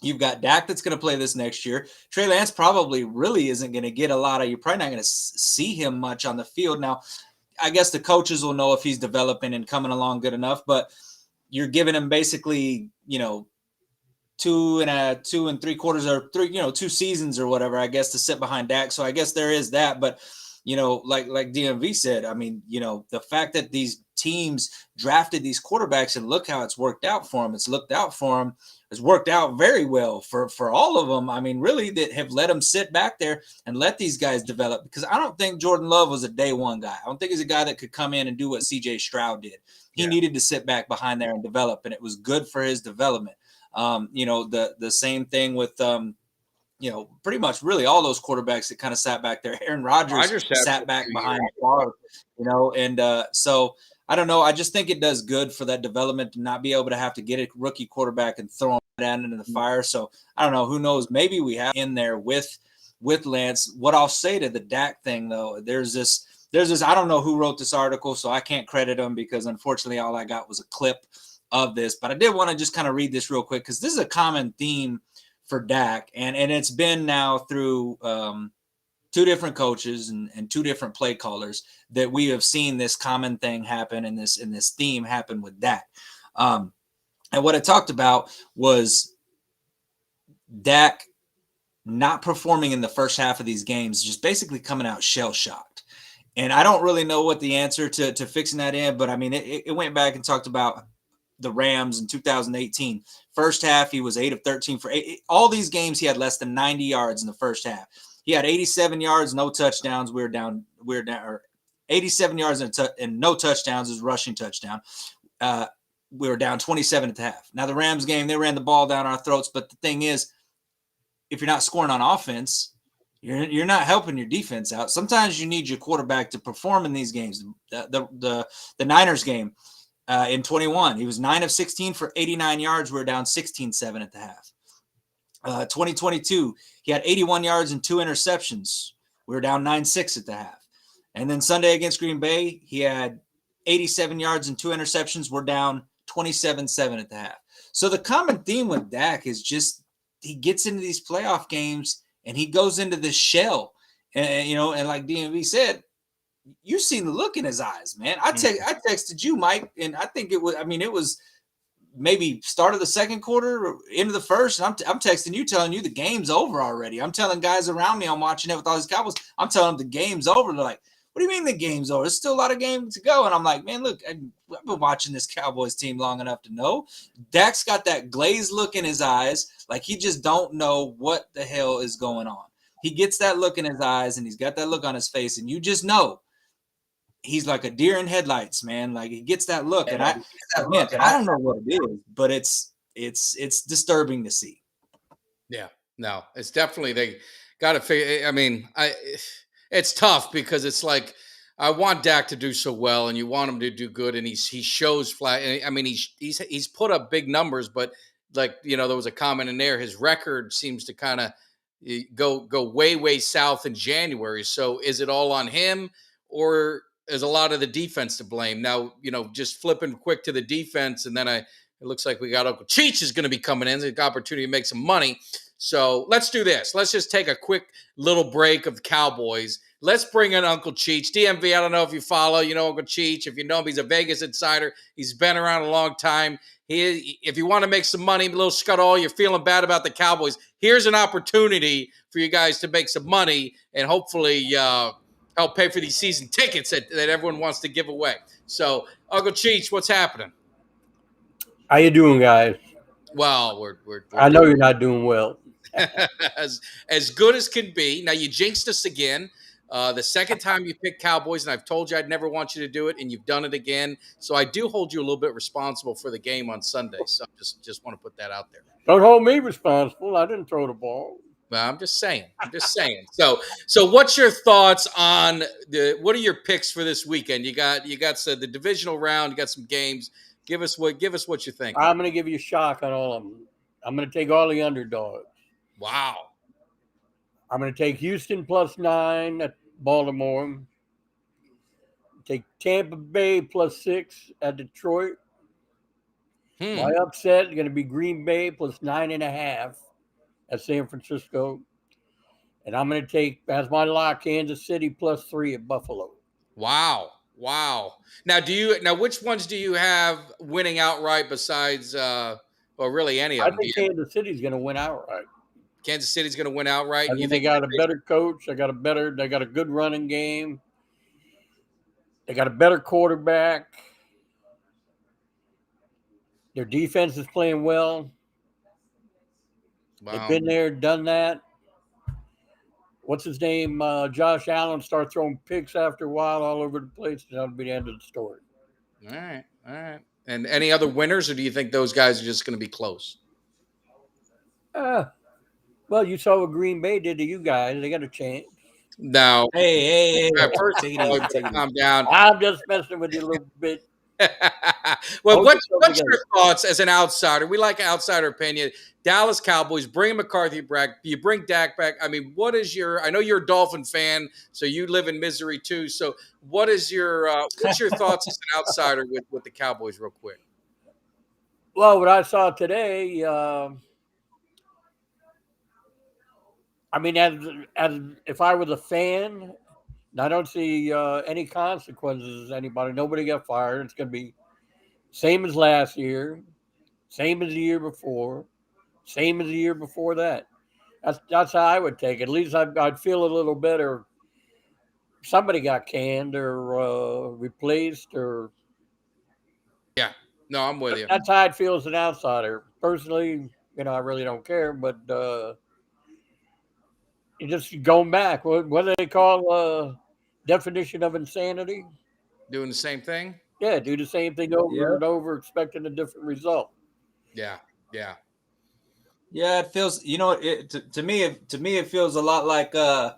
Speaker 3: You've got Dak that's going to play this next year. Trey Lance probably really isn't going to get a lot you're probably not going to see him much on the field. Now, I guess the coaches will know if he's developing and coming along good enough, but you're giving him basically, 2 3/4 or 2 seasons or whatever, I guess, to sit behind Dak. So I guess there is that. But, like DMV said, I mean, the fact that these teams drafted these quarterbacks and look how it's worked out for them. It's worked out very well for all of them. I mean, really, that have let them sit back there and let these guys develop, because I don't think Jordan Love was a day one guy. I don't think he's a guy that could come in and do what CJ Stroud did. He needed to sit back behind there and develop, and it was good for his development. The same thing with, pretty much really all those quarterbacks that kind of sat back there. Aaron Rodgers sat back behind the bar, and so I don't know. I just think it does good for that development to not be able to have to get a rookie quarterback and throw him down into the fire. So I don't know. Who knows? Maybe we have in there with Lance. What I'll say to the Dak thing, though, there's this. I don't know who wrote this article, so I can't credit them, because unfortunately all I got was a clip of this. But I did want to just kind of read this real quick, because this is a common theme for Dak, and it's been now through two different coaches and two different play callers that we have seen this common thing happen and this theme happen with Dak. And what I talked about was Dak not performing in the first half of these games, just basically coming out shell shocked. And I don't really know what the answer to fixing that is, but I mean, it went back and talked about the Rams in 2018. First half, he was 8 of 13 for 8. All these games, he had less than 90 yards in the first half. He had 87 yards, no touchdowns. We were down, or 87 yards and no touchdowns is rushing touchdown. We were down 27 at the half. Now, the Rams game, they ran the ball down our throats. But the thing is, if you're not scoring on offense, you're not helping your defense out. Sometimes you need your quarterback to perform in these games. The Niners game in 21, he was 9 of 16 for 89 yards. We were down 16-7 at the half. 2022, he had 81 yards and 2 interceptions. We were down 9-6 at the half. And then Sunday against Green Bay, he had 87 yards and 2 interceptions. We're down 27-7 at the half. So the common theme with Dak is just he gets into these playoff games and he goes into this shell. And and like DMV said, you seen the look in his eyes, man. I texted you, Mike, and I think it was maybe start of the second quarter or into the first. And I'm texting you, telling you the game's over already. I'm telling guys around me, I'm watching it with all these Cowboys. I'm telling them the game's over. They're like, what do you mean the game's over? There's still a lot of games to go. And I'm like, man, look, I've been watching this Cowboys team long enough to know. Dak's got that glazed look in his eyes, like he just don't know what the hell is going on. He gets that look in his eyes, and he's got that look on his face, and you just know he's like a deer in headlights, man. Like he gets that look, and I don't know what it is, but it's disturbing to see.
Speaker 1: Yeah, no, it's definitely they got to figure. I mean, it's tough because it's like I want Dak to do so well, and you want him to do good, and he shows flat. I mean, he's put up big numbers, but like there was a comment in there. His record seems to kind of go way south in January. So is it all on him, or is a lot of the defense to blame? Now, just flipping quick to the defense, and then it looks like we got Uncle Cheech is going to be coming in. There's an opportunity to make some money. So let's do this. Let's just take a quick little break of the Cowboys. Let's bring in Uncle Cheech. DMV, I don't know if you follow, Uncle Cheech. If you know him, he's a Vegas insider. He's been around a long time. If you want to make some money, a little scuttle, you're feeling bad about the Cowboys, here's an opportunity for you guys to make some money and hopefully help pay for these season tickets that everyone wants to give away. So, Uncle Cheech, what's happening?
Speaker 4: How you doing, guys?
Speaker 1: Well, we're
Speaker 4: I know you're not doing well.
Speaker 1: as good as can be. Now, you jinxed us again. The second time you picked Cowboys, and I've told you I'd never want you to do it, and you've done it again. So I do hold you a little bit responsible for the game on Sunday. So just want to put that out there.
Speaker 4: Don't hold me responsible. I didn't throw the ball.
Speaker 1: Well, I'm just saying. So what's your thoughts on what are your picks for this weekend? You got the divisional round. You got some games. Give us what you think.
Speaker 4: I'm going to give you a shock on all of them. I'm going to take all the underdogs.
Speaker 1: Wow.
Speaker 4: I'm going to take Houston +9 at Baltimore. Take Tampa Bay +6 at Detroit. My upset is going to be Green Bay +9.5 at San Francisco. And I'm going to take, as my lock, Kansas City +3 at Buffalo.
Speaker 1: Wow. Now, which ones do you have winning outright besides, really any of them?
Speaker 4: I think Kansas City's going to win outright.
Speaker 1: Kansas City's going to win outright.
Speaker 4: I think they got a better coach. They got a good running game. They got a better quarterback. Their defense is playing well.
Speaker 1: Wow.
Speaker 4: They've been there, done that. What's his name? Josh Allen start throwing picks after a while all over the place. That'll be the end of the story.
Speaker 1: All right. And any other winners, or do you think those guys are just going to be close?
Speaker 4: Well, you saw what Green Bay did to you guys. They got a chance.
Speaker 1: No.
Speaker 3: Hey.
Speaker 1: First of all, calm down.
Speaker 4: I'm just messing with you a little bit.
Speaker 1: Well, what's your thoughts as an outsider? We like outsider opinion. Dallas Cowboys, bring McCarthy back. You bring Dak back. I mean, I know you're a Dolphin fan, so you live in misery too. So what's your thoughts as an outsider with the Cowboys real quick?
Speaker 4: Well, what I saw today, I mean, as if I was a fan, I don't see any consequences as anybody. Nobody got fired. It's going to be same as last year, same as the year before, same as the year before that. That's how I would take it. At least I'd feel a little better. Somebody got canned or replaced, or
Speaker 1: Yeah. No, I'm with you.
Speaker 4: that's how I'd feel as an outsider. Personally, I really don't care. But you just going back. What do they call definition of insanity?
Speaker 1: Doing the same thing.
Speaker 4: Yeah, do the same thing over
Speaker 3: Yeah.
Speaker 4: and over, expecting a different result.
Speaker 1: Yeah. Yeah.
Speaker 3: Yeah, it feels. To me, it feels a lot like the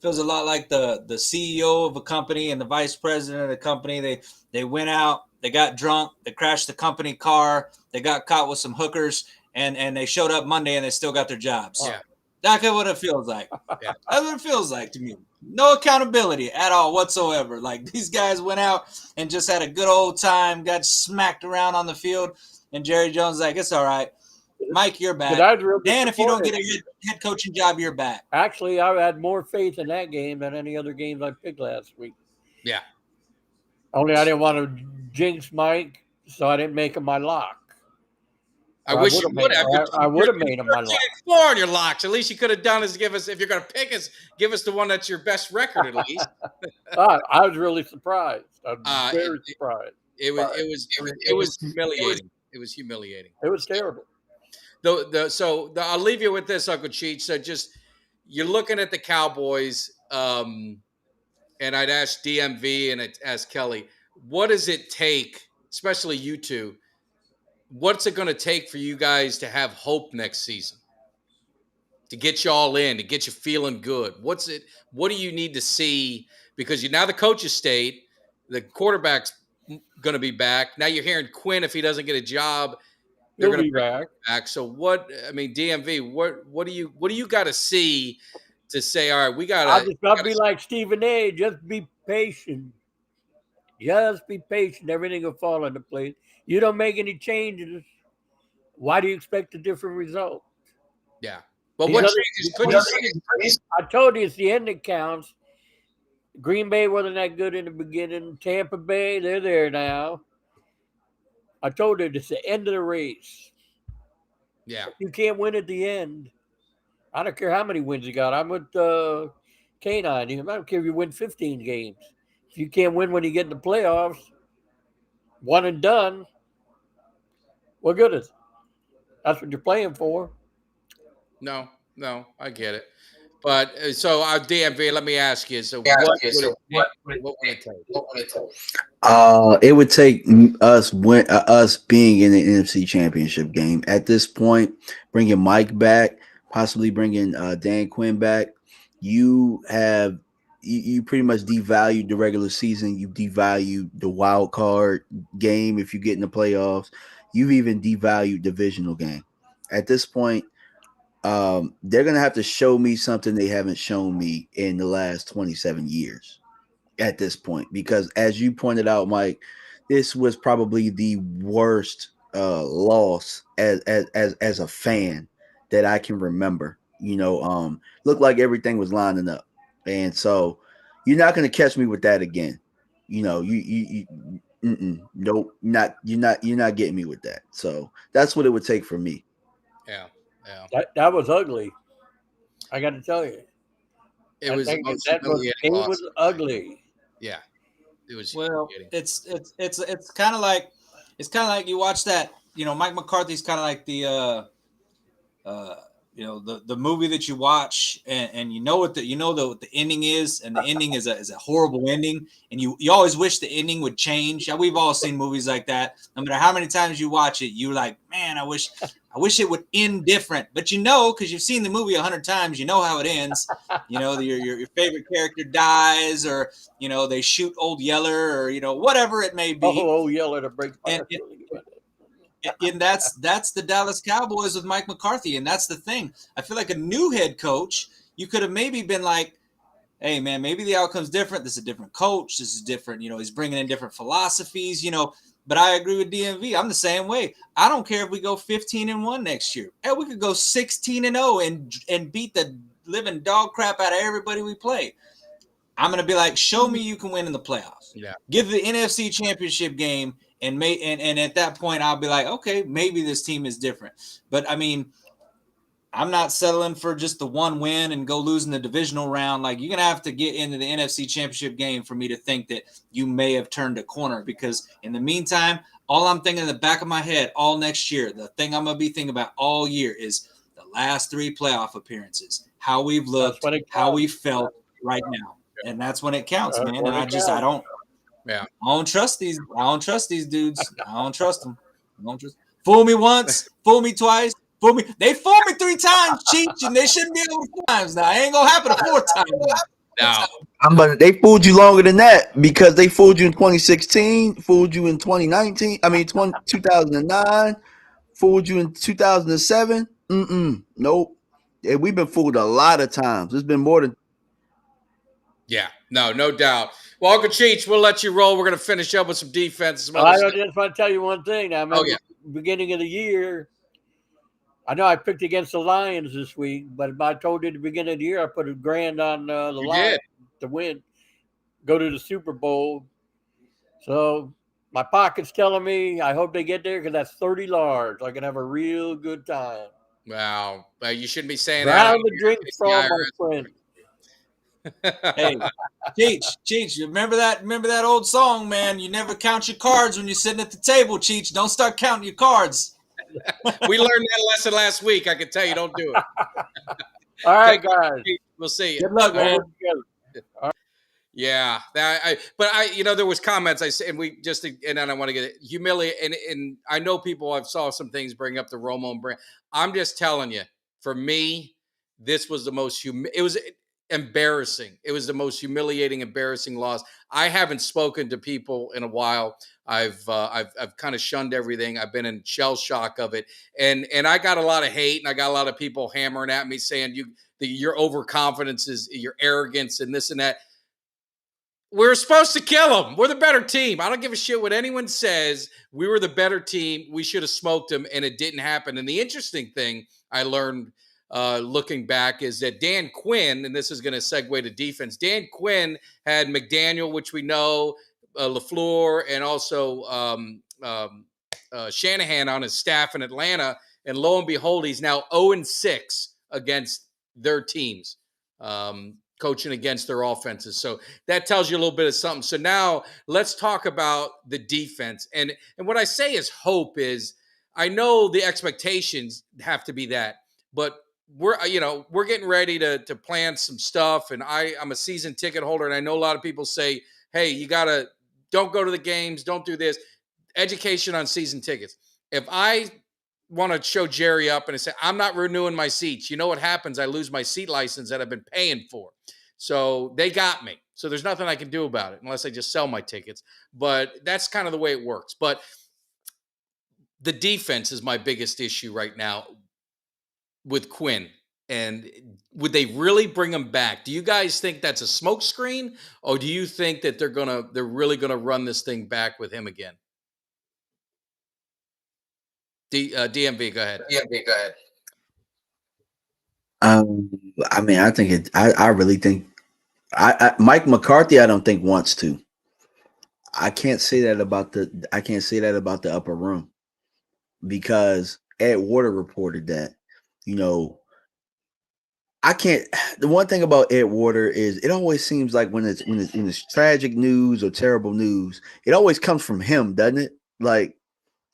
Speaker 3: CEO of a company and the vice president of the company. They went out, they got drunk, they crashed the company car, they got caught with some hookers, and they showed up Monday and they still got their jobs.
Speaker 1: Yeah.
Speaker 3: That's what it feels like.
Speaker 1: Yeah.
Speaker 3: That's what it feels like to me. No accountability at all whatsoever. Like, these guys went out and just had a good old time, got smacked around on the field, and Jerry Jones is like, it's all right. Mike, you're back.
Speaker 4: But I'd really
Speaker 3: Dan, if you don't
Speaker 4: support
Speaker 3: get
Speaker 4: it.
Speaker 3: a head coaching job, you're back.
Speaker 4: Actually, I had more faith in that game than any other games I picked last week.
Speaker 1: Yeah.
Speaker 4: Only I didn't want to jinx Mike, so I didn't make him my lock.
Speaker 1: I wish you would have.
Speaker 4: I would have made him my lock.
Speaker 1: 4 on your locks. At least you could have done is give us, if you're going to pick us, give us the one that's your best record at least.
Speaker 4: I was really surprised. I was very surprised.
Speaker 1: It was humiliating. It was humiliating.
Speaker 4: It was terrible.
Speaker 1: I'll leave you with this, Uncle Cheech. So just, you're looking at the Cowboys, and I'd ask DMV and I'd ask Kelly, what does it take, especially you two, what's it going to take for you guys to have hope next season? To get you all in, to get you feeling good? What do you need to see? Because now the coaches stayed, the quarterback's going to be back. Now you're hearing Quinn, if he doesn't get a job, they're going to be back. So DMV, what do you got to see to say, all right, we got to.
Speaker 4: I'll just be like Stephen A. Just be patient. Just be patient. Everything will fall into place. You don't make any changes. Why do you expect a different result?
Speaker 1: Yeah. But what changes could you see?
Speaker 4: I told you it's the end that counts. Green Bay wasn't that good in the beginning. Tampa Bay, they're there now. I told you it's the end of the race.
Speaker 1: Yeah.
Speaker 4: You can't win at the end. I don't care how many wins you got. I'm with Canine. I don't care if you win 15 games. If you can't win when you get in the playoffs, one and done, what good is it? That's what you're playing for.
Speaker 2: No,
Speaker 1: I get it. But so DMV, let me ask you. So what would it take?
Speaker 2: It would take us being in the NFC Championship game at this point, bringing Mike back, possibly bringing Dan Quinn back. You pretty much devalued the regular season. You devalued the wild card game if you get in the playoffs. You've even devalued divisional game. At this point, they're going to have to show me something they haven't shown me in the last 27 years at this point, because as you pointed out, Mike, this was probably the worst loss as a fan that I can remember. Looked like everything was lining up. And so you're not going to catch me with that again. Nope, you're not getting me with that. So that's what it would take for me.
Speaker 1: Yeah.
Speaker 4: That was ugly. I got to tell you,
Speaker 1: it was
Speaker 4: ugly.
Speaker 1: Yeah, it was.
Speaker 3: Well, it's kind of like you watch that. Mike McCarthy's kind of like the the movie that you watch and what the ending is, and the ending is a horrible ending, and you always wish the ending would change. We've all seen movies like that. No matter how many times you watch it, you're like, man, I wish it would end different. But because you've seen the movie 100 times, you know how it ends. Your favorite character dies, or they shoot Old Yeller, or whatever it may be.
Speaker 4: Old Yeller to break.
Speaker 3: And that's the Dallas Cowboys with Mike McCarthy, and that's the thing. I feel like a new head coach, you could have maybe been like, hey, man, maybe the outcome's different. This is a different coach. This is different. He's bringing in different philosophies, But I agree with DMV. I'm the same way. I don't care if we go 15-1 next year. Hey, we could go 16-0 and beat the living dog crap out of everybody we play. I'm going to be like, show me you can win in the playoffs.
Speaker 1: Yeah.
Speaker 3: Give the NFC Championship game, and at that point, I'll be like, okay, maybe this team is different. But, I mean, I'm not settling for just the one win and go losing the divisional round. Like, you're going to have to get into the NFC Championship game for me to think that you may have turned a corner, because in the meantime, all I'm thinking in the back of my head all next year, the thing I'm going to be thinking about all year is the last 3 playoff appearances, how we've looked, how we felt right now. And that's when it counts, man. And I don't trust these. I don't trust these dudes. I don't trust them. Fool me once, fool me twice, fool me. They fooled me 3 times, Cheech, and they shouldn't be able to 4 times now. It ain't gonna happen a 4th time now.
Speaker 1: No.
Speaker 2: But they fooled you longer than that, because they fooled you in 2016, fooled you in 2019. I mean, 2009, fooled you in 2007. Nope. Yeah, we've been fooled a lot of times. It's been more than.
Speaker 1: Yeah, no doubt. Well, Uncle Cheech, we'll let you roll. We're going to finish up with some defense.
Speaker 4: I just want to tell you one thing. I remember beginning of the year, I know I picked against the Lions this week, but I told you at the beginning of the year I put $1,000 on the Lions to win, go to the Super Bowl. So my pocket's telling me I hope they get there, because that's 30 large. I can have a real good time.
Speaker 1: Wow. You shouldn't be saying
Speaker 4: Round the drink for all my friends.
Speaker 3: Hey, Cheech, remember that old song, man? You never count your cards when you're sitting at the table, Cheech. Don't start counting your cards.
Speaker 1: We learned that lesson last week. I can tell you, don't do it.
Speaker 4: All right, guys.
Speaker 1: We'll see you.
Speaker 3: Good luck, man.
Speaker 1: Yeah, there was comments I said, and then I want to get humiliated, and I know people. I've saw some things bring up the Romo and brand. I'm just telling you, for me, this was the most it was embarrassing. It was the most humiliating, embarrassing loss. I haven't spoken to people in a while. I've kind of shunned everything. I've been in shell shock of it, and I got a lot of hate, and I got a lot of people hammering at me saying your overconfidence is your arrogance and this and that. We're supposed to kill them. We're the better team. I don't give a shit what anyone says. We were the better team. We should have smoked them, and it didn't happen. And the interesting thing I learned looking back is that Dan Quinn, and this is going to segue to defense, Dan Quinn had McDaniel, which we know, LaFleur, and also Shanahan on his staff in Atlanta. And lo and behold, he's now 0-6 against their teams. Coaching against their offenses. So that tells you a little bit of something. So now let's talk about the defense. And what I say is hope is, I know the expectations have to be that, but we're getting ready to plan some stuff. And I'm a season ticket holder. And I know a lot of people say, hey, don't go to the games. Don't do this. Education on season tickets. If I want to show Jerry up and I say, I'm not renewing my seats, you know what happens? I lose my seat license that I've been paying for. So they got me. So there's nothing I can do about it unless I just sell my tickets. But that's kind of the way it works. But the defense is my biggest issue right now with Quinn. And would they really bring him back? Do you guys think that's a smokescreen, or do you think that they're really gonna run this thing back with him again? DMV, go ahead.
Speaker 2: I mean, I think I really think Mike McCarthy, I don't think wants to. I can't say that about the upper room, because Ed Water reported that. I can't. The one thing about Ed Water is it always seems like when it's tragic news or terrible news, it always comes from him, doesn't it? Like,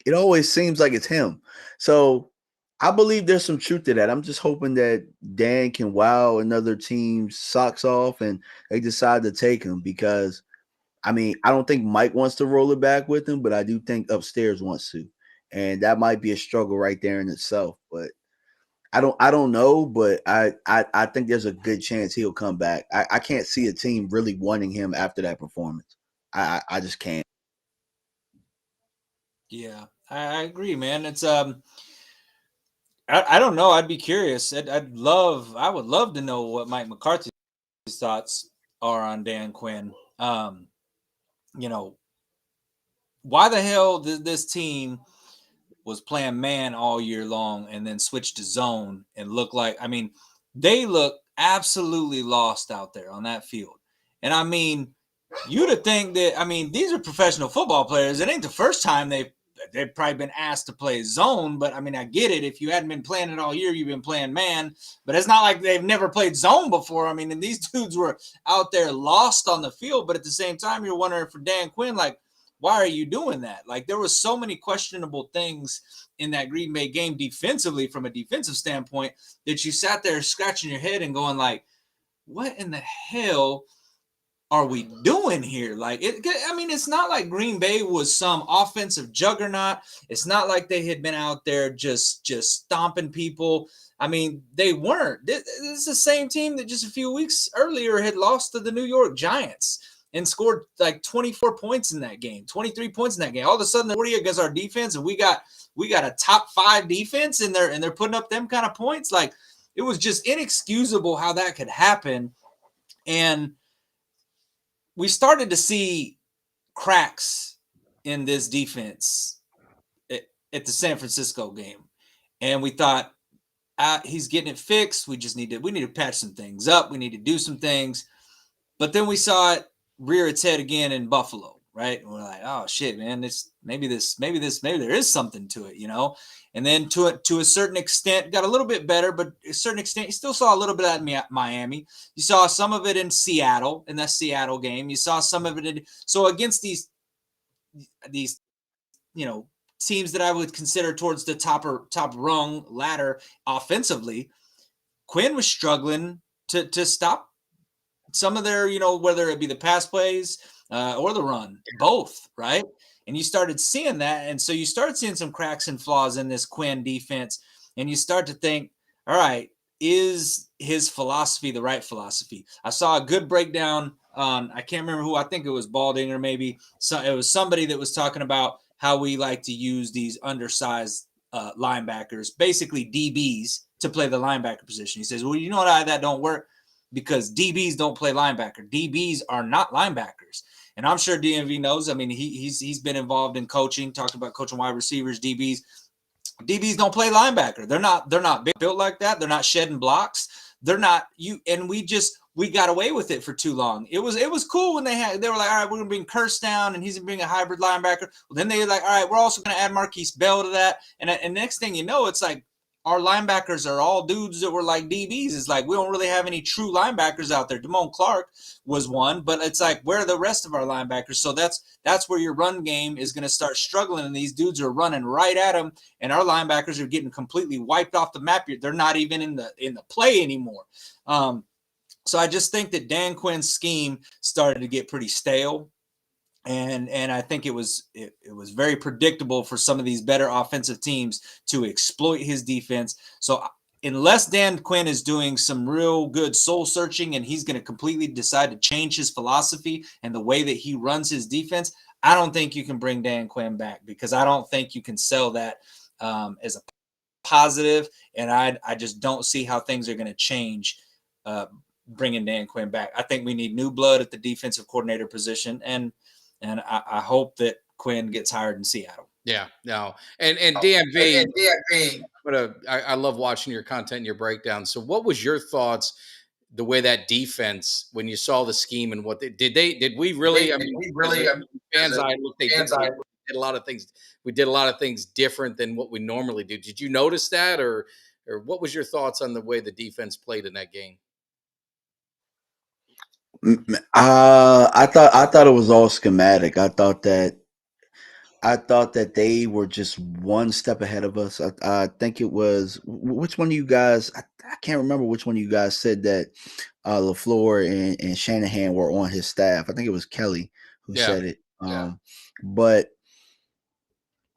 Speaker 2: it always seems like it's him. So I believe there's some truth to that. I'm just hoping that Dan can wow another team's socks off and they decide to take him, because, I mean, I don't think Mike wants to roll it back with him, but I do think upstairs wants to. And that might be a struggle right there in itself. But I don't know, but I think there's a good chance he'll come back. I can't see a team really wanting him after that performance. I just can't.
Speaker 3: Yeah, I agree, man. It's I don't know. I'd be curious. I would love to know what Mike McCarthy's thoughts are on Dan Quinn. Why the hell did this team was playing man all year long and then switched to zone and look like, I mean, they look absolutely lost out there on that field. And I mean, you'd have think that, I mean, these are professional football players. It ain't the first time they've probably been asked to play zone, but I mean, I get it. If you hadn't been playing it all year, you've been playing man, but it's not like they've never played zone before. I mean, and these dudes were out there lost on the field, but at the same time, you're wondering for Dan Quinn, like, why are you doing that? Like, there was so many questionable things in that Green Bay game defensively from a defensive standpoint that you sat there scratching your head and going like, what in the hell are we doing here? Like, I mean, it's not like Green Bay was some offensive juggernaut. It's not like they had been out there just stomping people. I mean, they weren't. This is the same team that just a few weeks earlier had lost to the New York Giants and scored like 24 points in that game, 23 points in that game. All of a sudden, they're 40 against our defense, and we got a top 5 defense, and they're putting up them kind of points. Like, it was just inexcusable how that could happen. And we started to see cracks in this defense at the San Francisco game. And we thought, he's getting it fixed. We need to patch some things up. We need to do some things. But then we saw it rear its head again in Buffalo, right? And we're like, oh shit, man, maybe there is something to it, you know? And then to a certain extent, got a little bit better, but to a certain extent, you still saw a little bit of that in Miami. You saw some of it in Seattle, in that Seattle game. You saw some of it so against these, you know, teams that I would consider towards the top rung ladder offensively, Quinn was struggling to stop some of their, you know, whether it be the pass plays or the run, both, right? And you started seeing that. And so you start seeing some cracks and flaws in this Quinn defense. And you start to think, all right, is his philosophy the right philosophy? I saw a good breakdown on, I can't remember who, I think it was Baldinger maybe. So it was somebody that was talking about how we like to use these undersized linebackers, basically DBs, to play the linebacker position. He says, well, you know what, that don't work because DBs don't play linebacker. DBs are not linebackers. And I'm sure DMV knows. I mean, he's been involved in coaching, talked about coaching wide receivers, DBs. DBs don't play linebacker. They're not built like that. They're not shedding blocks. They're not you. And we got away with it for too long. It was cool when they were like, all right, we're gonna bring Curse down, and he's gonna bring a hybrid linebacker. Well, then they were like, all right, we're also gonna add Marquise Bell to that. And next thing you know, it's like our linebackers are all dudes that were like DBs. It's like we don't really have any true linebackers out there. Damone Clark was one, but it's like, where are the rest of our linebackers? So that's where your run game is going to start struggling, and these dudes are running right at them, and our linebackers are getting completely wiped off the map. They're not even in the play anymore. So I just think that Dan Quinn's scheme started to get pretty stale. And I think it was very predictable for some of these better offensive teams to exploit his defense. So unless Dan Quinn is doing some real good soul searching and he's going to completely decide to change his philosophy and the way that he runs his defense, I don't think you can bring Dan Quinn back, because I don't think you can sell that as a positive. And I just don't see how things are going to change bringing Dan Quinn back. I think we need new blood at the defensive coordinator position. And I hope that Quinn gets hired in Seattle.
Speaker 1: Yeah, no. And DMV, I love watching your content and your breakdown. So what was your thoughts, the way that defense, when you saw the scheme and what did we really, I mean, fans, I looked, they did a lot of things. We did a lot of things different than what we normally do. Did you notice that, or what was your thoughts on the way the defense played in that game?
Speaker 2: I thought it was all schematic. I thought that they were just one step ahead of us. I think it was, which one of you guys, I can't remember which one of you guys said that LaFleur and Shanahan were on his staff. I think it was Kelly who said it. But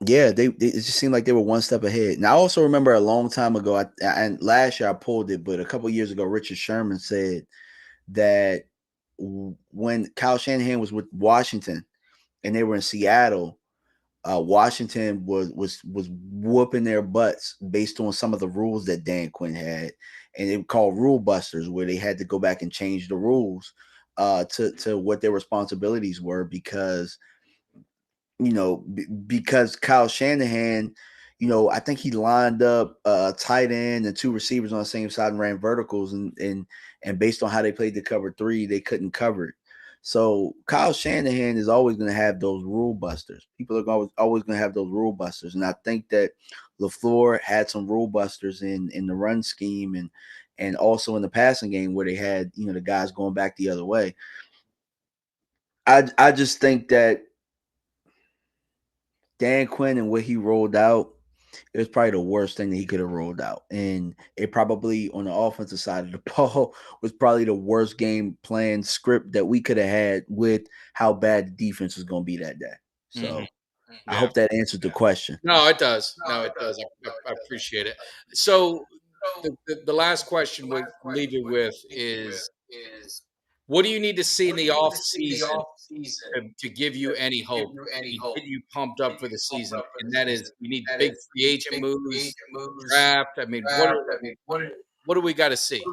Speaker 2: yeah, it just seemed like they were one step ahead. And I also remember a long time ago, and last year I pulled it, but a couple of years ago, Richard Sherman said that when Kyle Shanahan was with Washington and they were in Seattle, Washington was whooping their butts based on some of the rules that Dan Quinn had, and they were called rule busters, where they had to go back and change the rules to what their responsibilities were, because because Kyle Shanahan, I think he lined up a tight end and two receivers on the same side and ran verticals, and based on how they played the cover 3, they couldn't cover it. So Kyle Shanahan is always going to have those rule busters. People are always going to have those rule busters, and I think that LaFleur had some rule busters in the run scheme and also in the passing game where they had the guys going back the other way. I just think that Dan Quinn and what he rolled out, it was probably the worst thing that he could have rolled out. And it probably, on the offensive side of the ball, was probably the worst game plan script that we could have had with how bad the defense was going to be that day. So I hope that answered the question.
Speaker 1: No, it does. No, it does. I appreciate it. So the last question we'll leave you with is, what do you need to see in the off season to give you any hope, to get you pumped up for the season? And that is, you need big free agent moves, draft. I mean, what do we got to see?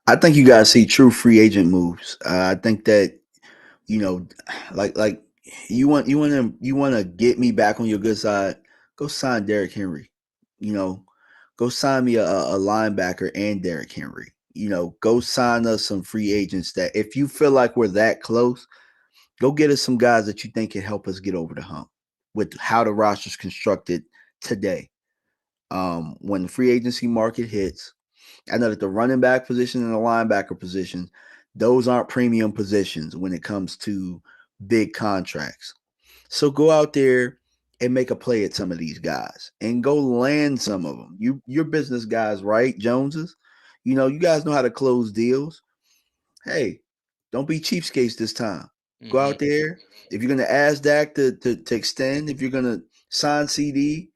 Speaker 2: I think you got to see true free agent moves. I think that like you want to get me back on your good side. Go sign Derrick Henry. Go sign me a linebacker and Derrick Henry. Go sign us some free agents that if you feel like we're that close, go get us some guys that you think can help us get over the hump with how the roster's constructed today. When the free agency market hits, I know that the running back position and the linebacker position, those aren't premium positions when it comes to big contracts. So go out there and make a play at some of these guys and go land some of them. You're business guys, right, Joneses? You guys know how to close deals. Hey, don't be cheapskates this time. Go out there. If you're going to ask Dak to extend, if you're going to sign CD,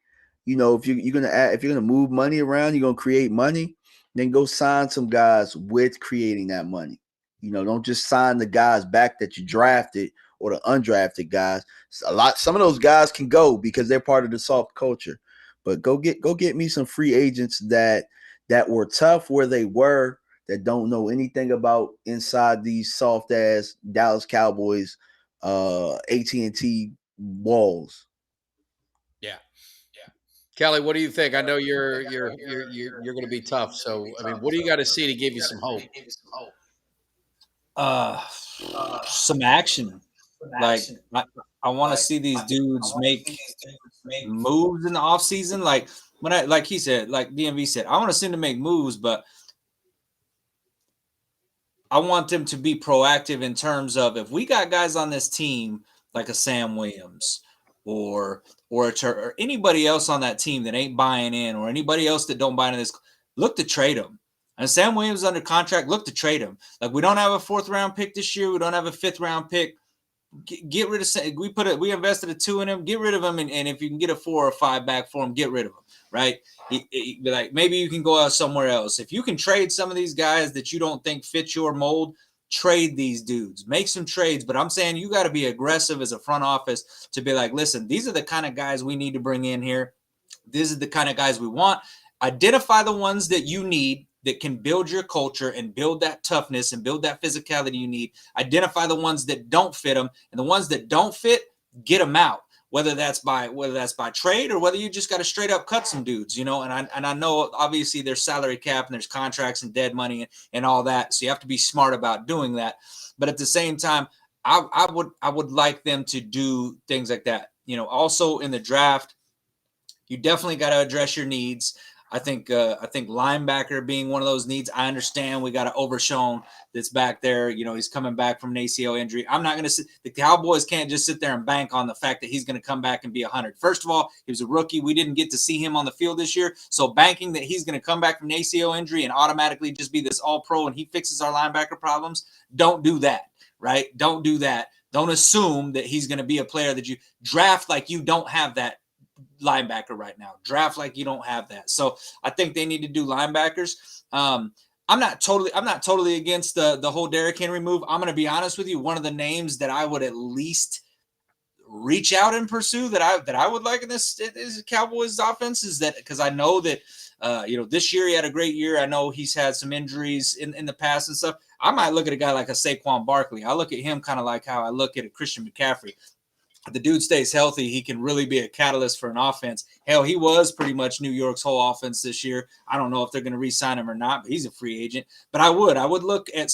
Speaker 2: if you're going to move money around, you're going to create money, then go sign some guys with creating that money. Don't just sign the guys back that you drafted or the undrafted guys. Some of those guys can go because they're part of the soft culture. But go get me some free agents that were tough where they were, that don't know anything about inside these soft ass Dallas Cowboys AT&T walls.
Speaker 1: Yeah. Kelly, what do you think? I know you're going to be tough. So I mean, what do you got to see to give you some hope?
Speaker 3: Some action. Like I want to see these dudes make moves in the offseason. Like he said, like DMV said, I want to see them to make moves, but I want them to be proactive in terms of, if we got guys on this team like a Sam Williams or anybody else on that team that ain't buying in, or anybody else that don't buy into this, look to trade them. And Sam Williams is under contract, look to trade him. Like, we don't have a 4th round pick this year. We don't have a 5th round pick. Get rid of we invested a 2 in him. Get rid of him, and if you can get a 4 or 5 back for him, get rid of him. Right? Like, maybe you can go out somewhere else. If you can trade some of these guys that you don't think fit your mold, trade these dudes. Make some trades. But I'm saying you got to be aggressive as a front office to be like, listen, these are the kind of guys we need to bring in here. These are the kind of guys we want. Identify the ones that you need, that can build your culture and build that toughness and build that physicality you need. Identify the ones that don't fit them, and the ones that don't fit, get them out. Whether that's by trade, or whether you just got to straight up cut some dudes, And I know obviously there's salary cap and there's contracts and dead money and all that, so you have to be smart about doing that. But at the same time, I would like them to do things like that. Also in the draft, you definitely got to address your needs. I think linebacker being one of those needs. I understand we got an Overshown that's back there. He's coming back from an ACL injury. I'm not going to sit. The Cowboys can't just sit there and bank on the fact that he's going to come back and be 100. First of all, he was a rookie. We didn't get to see him on the field this year. So banking that he's going to come back from an ACL injury and automatically just be this all-pro and he fixes our linebacker problems, don't do that, right? Don't do that. Don't assume that he's going to be a player that you draft like you don't have that linebacker right now. Draft like you don't have that. So I think they need to do linebackers. I'm not totally against the whole Derrick Henry move. I'm going to be honest with you. One of the names that I would at least reach out and pursue that I would like in this Cowboys offense is that, because I know that this year he had a great year. I know he's had some injuries in the past and stuff. I might look at a guy like a Saquon Barkley. I look at him kind of like how I look at a Christian McCaffrey. if the dude stays healthy, he can really be a catalyst for an offense. Hell, he was pretty much New York's whole offense this year. I don't know if they're going to re-sign him or not, but he's a free agent. But I would look at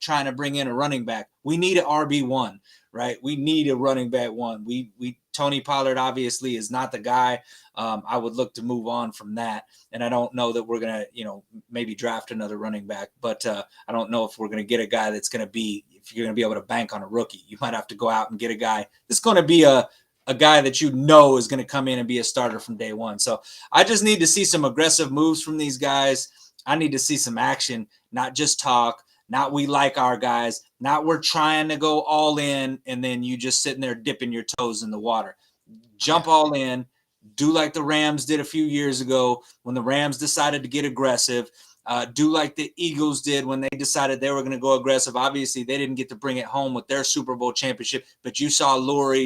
Speaker 3: trying to bring in a running back. We need an RB1, right? We need a running back one. We Tony Pollard obviously is not the guy. I would look to move on from that. And I don't know that we're going to, maybe draft another running back, but I don't know if we're going to get a guy that's going to be, if you're going to be able to bank on a rookie. You might have to go out and get a guy that's going to be a guy that is going to come in and be a starter from day one. So I just need to see some aggressive moves from these guys. I need to see some action, not just talk, not we like our guys, not we're trying to go all in and then you just sitting there dipping your toes in the water. Jump all in, do like the Rams did a few years ago when the Rams decided to get aggressive. Do like the Eagles did when they decided they were going to go aggressive. Obviously, they didn't get to bring it home with their Super Bowl championship, but you saw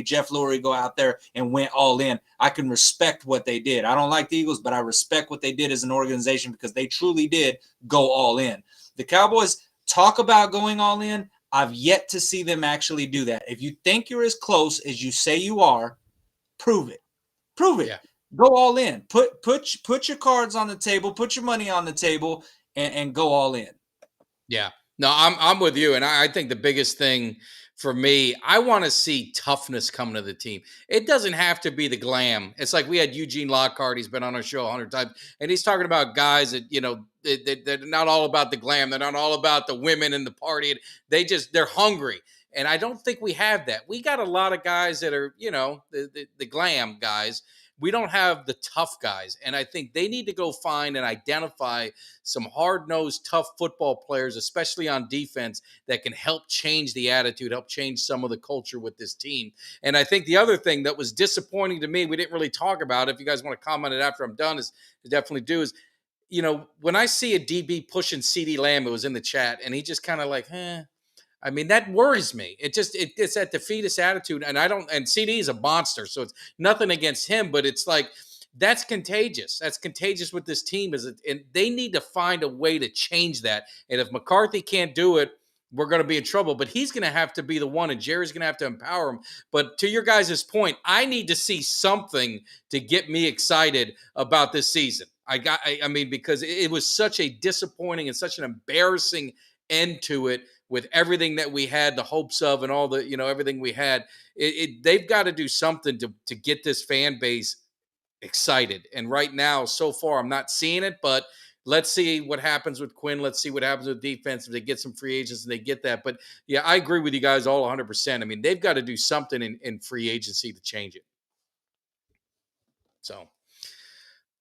Speaker 3: Jeff Lurie go out there and went all in. I can respect what they did. I don't like the Eagles, but I respect what they did as an organization because they truly did go all in. The Cowboys talk about going all in. I've yet to see them actually do that. If you think you're as close as you say you are, prove it. Prove it. Yeah. Go all in. Put your cards on the table. Put your money on the table, and go all in.
Speaker 1: Yeah. No, I'm with you, and I think the biggest thing for me, I want to see toughness coming to the team. It doesn't have to be the glam. It's like we had Eugene Lockhart. He's been on our show 100 times, and he's talking about guys that they're not all about the glam. They're not all about the women and the party. They're hungry. And I don't think we have that. We got a lot of guys that are, the glam guys. We don't have the tough guys. And I think they need to go find and identify some hard-nosed, tough football players, especially on defense, that can help change the attitude, help change some of the culture with this team. And I think the other thing that was disappointing to me, we didn't really talk about, if you guys want to comment it after I'm done, is definitely do, is, when I see a DB pushing CeeDee Lamb, it was in the chat, and he just kind of like, I mean, that worries me. It's that defeatist attitude. And CD is a monster. So it's nothing against him, but it's like, that's contagious. That's contagious with this team. And they need to find a way to change that. And if McCarthy can't do it, we're going to be in trouble, but he's going to have to be the one, and Jerry's going to have to empower him. But to your guys' point, I need to see something to get me excited about this season. Because it was such a disappointing and such an embarrassing end to it, with everything that we had, the hopes of, and all the, everything we had. They've got to do something to get this fan base excited. And right now, so far, I'm not seeing it, but let's see what happens with Quinn. Let's see what happens with defense if they get some free agents and they get that. But yeah, I agree with you guys all 100%. I mean, they've got to do something in free agency to change it. So.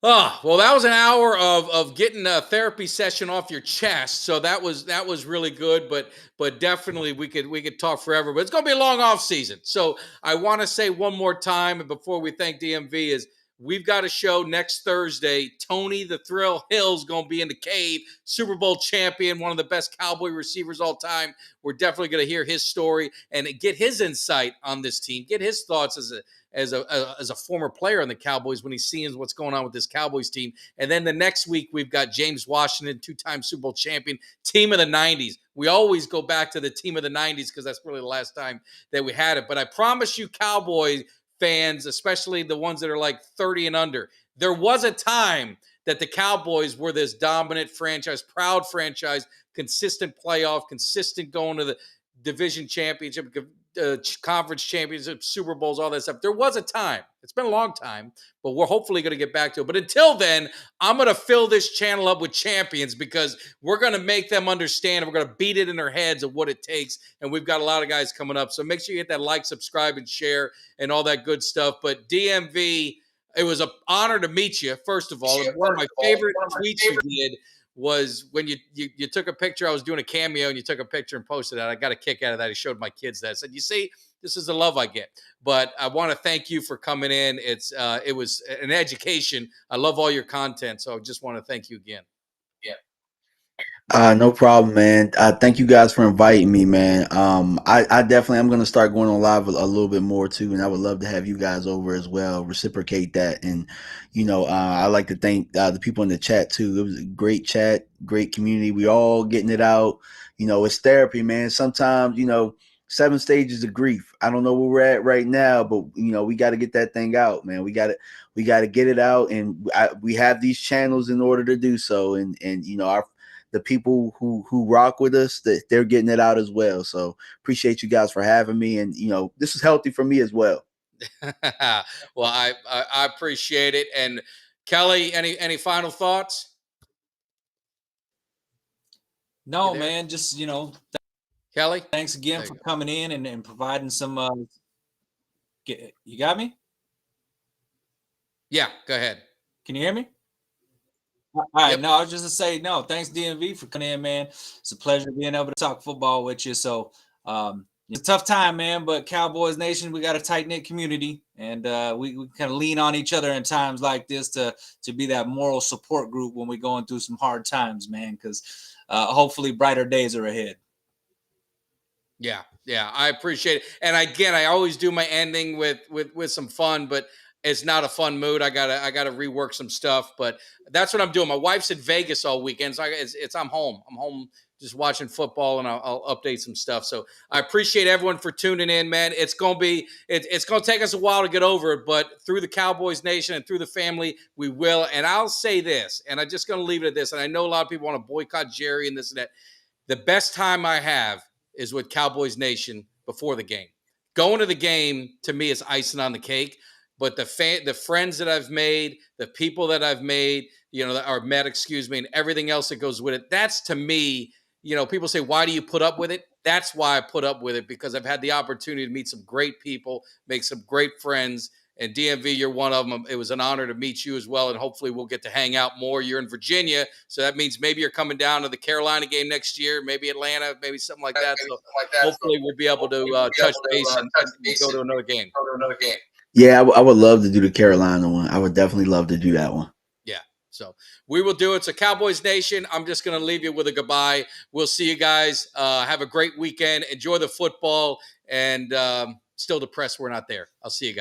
Speaker 1: Oh, well, that was an hour of getting a therapy session off your chest. So that was really good, but definitely we could talk forever, but it's going to be a long off season. So I want to say one more time before we thank DMV is we've got a show next Thursday. Tony the Thrill Hill's going to be in the cave, Super Bowl champion, one of the best Cowboy receivers all time. We're definitely going to hear his story and get his insight on this team, get his thoughts as a former player on the Cowboys when he's seeing what's going on with this Cowboys team. And then the next week, we've got James Washington, two-time Super Bowl champion, team of the 90s. We always go back to the team of the 90s because that's really the last time that we had it. But I promise you, Cowboys fans, especially the ones that are like 30 and under, there was a time that the Cowboys were this dominant franchise, proud franchise, consistent playoff, consistent going to the division championship, conference championship, Super Bowls, all that stuff. There was a time. It's been a long time, but we're hopefully going to get back to it. But until then, I'm going to fill this channel up with champions because we're going to make them understand. We're going to beat it in their heads of what it takes. And we've got a lot of guys coming up. So make sure you hit that like, subscribe, and share and all that good stuff. But DMV, it was an honor to meet you, first of all. One of my favorite tweets you did was when you took a picture. I was doing a cameo and you took a picture and posted that. I got a kick out of that. I showed my kids that. I said, you see, this is the love I get. But I want to thank you for coming in. It was an education. I love all your content. So I just want to thank you again.
Speaker 2: Yeah. No problem, man. Thank you guys for inviting me, man. I definitely am going to start going on live a little bit more too, and I would love to have you guys over as well. Reciprocate that, and I like to thank the people in the chat too. It was a great chat, great community. We all getting it out. It's therapy, man. Sometimes 7 stages of grief. I don't know where we're at right now, but we got to get that thing out, man. We got to get it out, and we have these channels in order to do so. And the people who rock with us, that they're getting it out as well. So appreciate you guys for having me, and this is healthy for me as well.
Speaker 1: Well, I appreciate it. And Kelly, any final thoughts?
Speaker 3: No, man, just
Speaker 1: Kelly,
Speaker 3: thanks again for coming in and providing some. You got me?
Speaker 1: Yeah, go ahead.
Speaker 3: Can you hear me? All right.
Speaker 1: Yep.
Speaker 3: No, I was just to say no. Thanks, DMV, for coming in, man. It's a pleasure being able to talk football with you. So it's a tough time, man. But Cowboys Nation, we got a tight knit community, and we kind of lean on each other in times like this to be that moral support group when we're going through some hard times, man. Because hopefully brighter days are ahead.
Speaker 1: Yeah, I appreciate it. And again, I always do my ending with some fun, but it's not a fun mood. I gotta rework some stuff, but that's what I'm doing. My wife's in Vegas all weekend, so I'm home. I'm home just watching football, and I'll update some stuff. So I appreciate everyone for tuning in, man. It's gonna take us a while to get over it, but through the Cowboys Nation and through the family, we will. And I'll say this, and I'm just gonna leave it at this. And I know a lot of people want to boycott Jerry and this and that. The best time I have is with Cowboys Nation before the game. Going to the game, to me, is icing on the cake. But the friends that I've made, the people that I've made, and everything else that goes with it, that's, to me, people say, why do you put up with it? That's why I put up with it, because I've had the opportunity to meet some great people, make some great friends. And DMV, you're one of them. It was an honor to meet you as well, and hopefully we'll get to hang out more. You're in Virginia, so that means maybe you're coming down to the Carolina game next year, maybe Atlanta, maybe something like that. So hopefully we'll be able to touch base and go to another game.
Speaker 2: Yeah, I would love to do the Carolina one. I would definitely love to do that one.
Speaker 1: Yeah, so we will do it. So Cowboys Nation, I'm just going to leave you with a goodbye. We'll see you guys. Have a great weekend. Enjoy the football, and still depressed we're not there. I'll see you guys.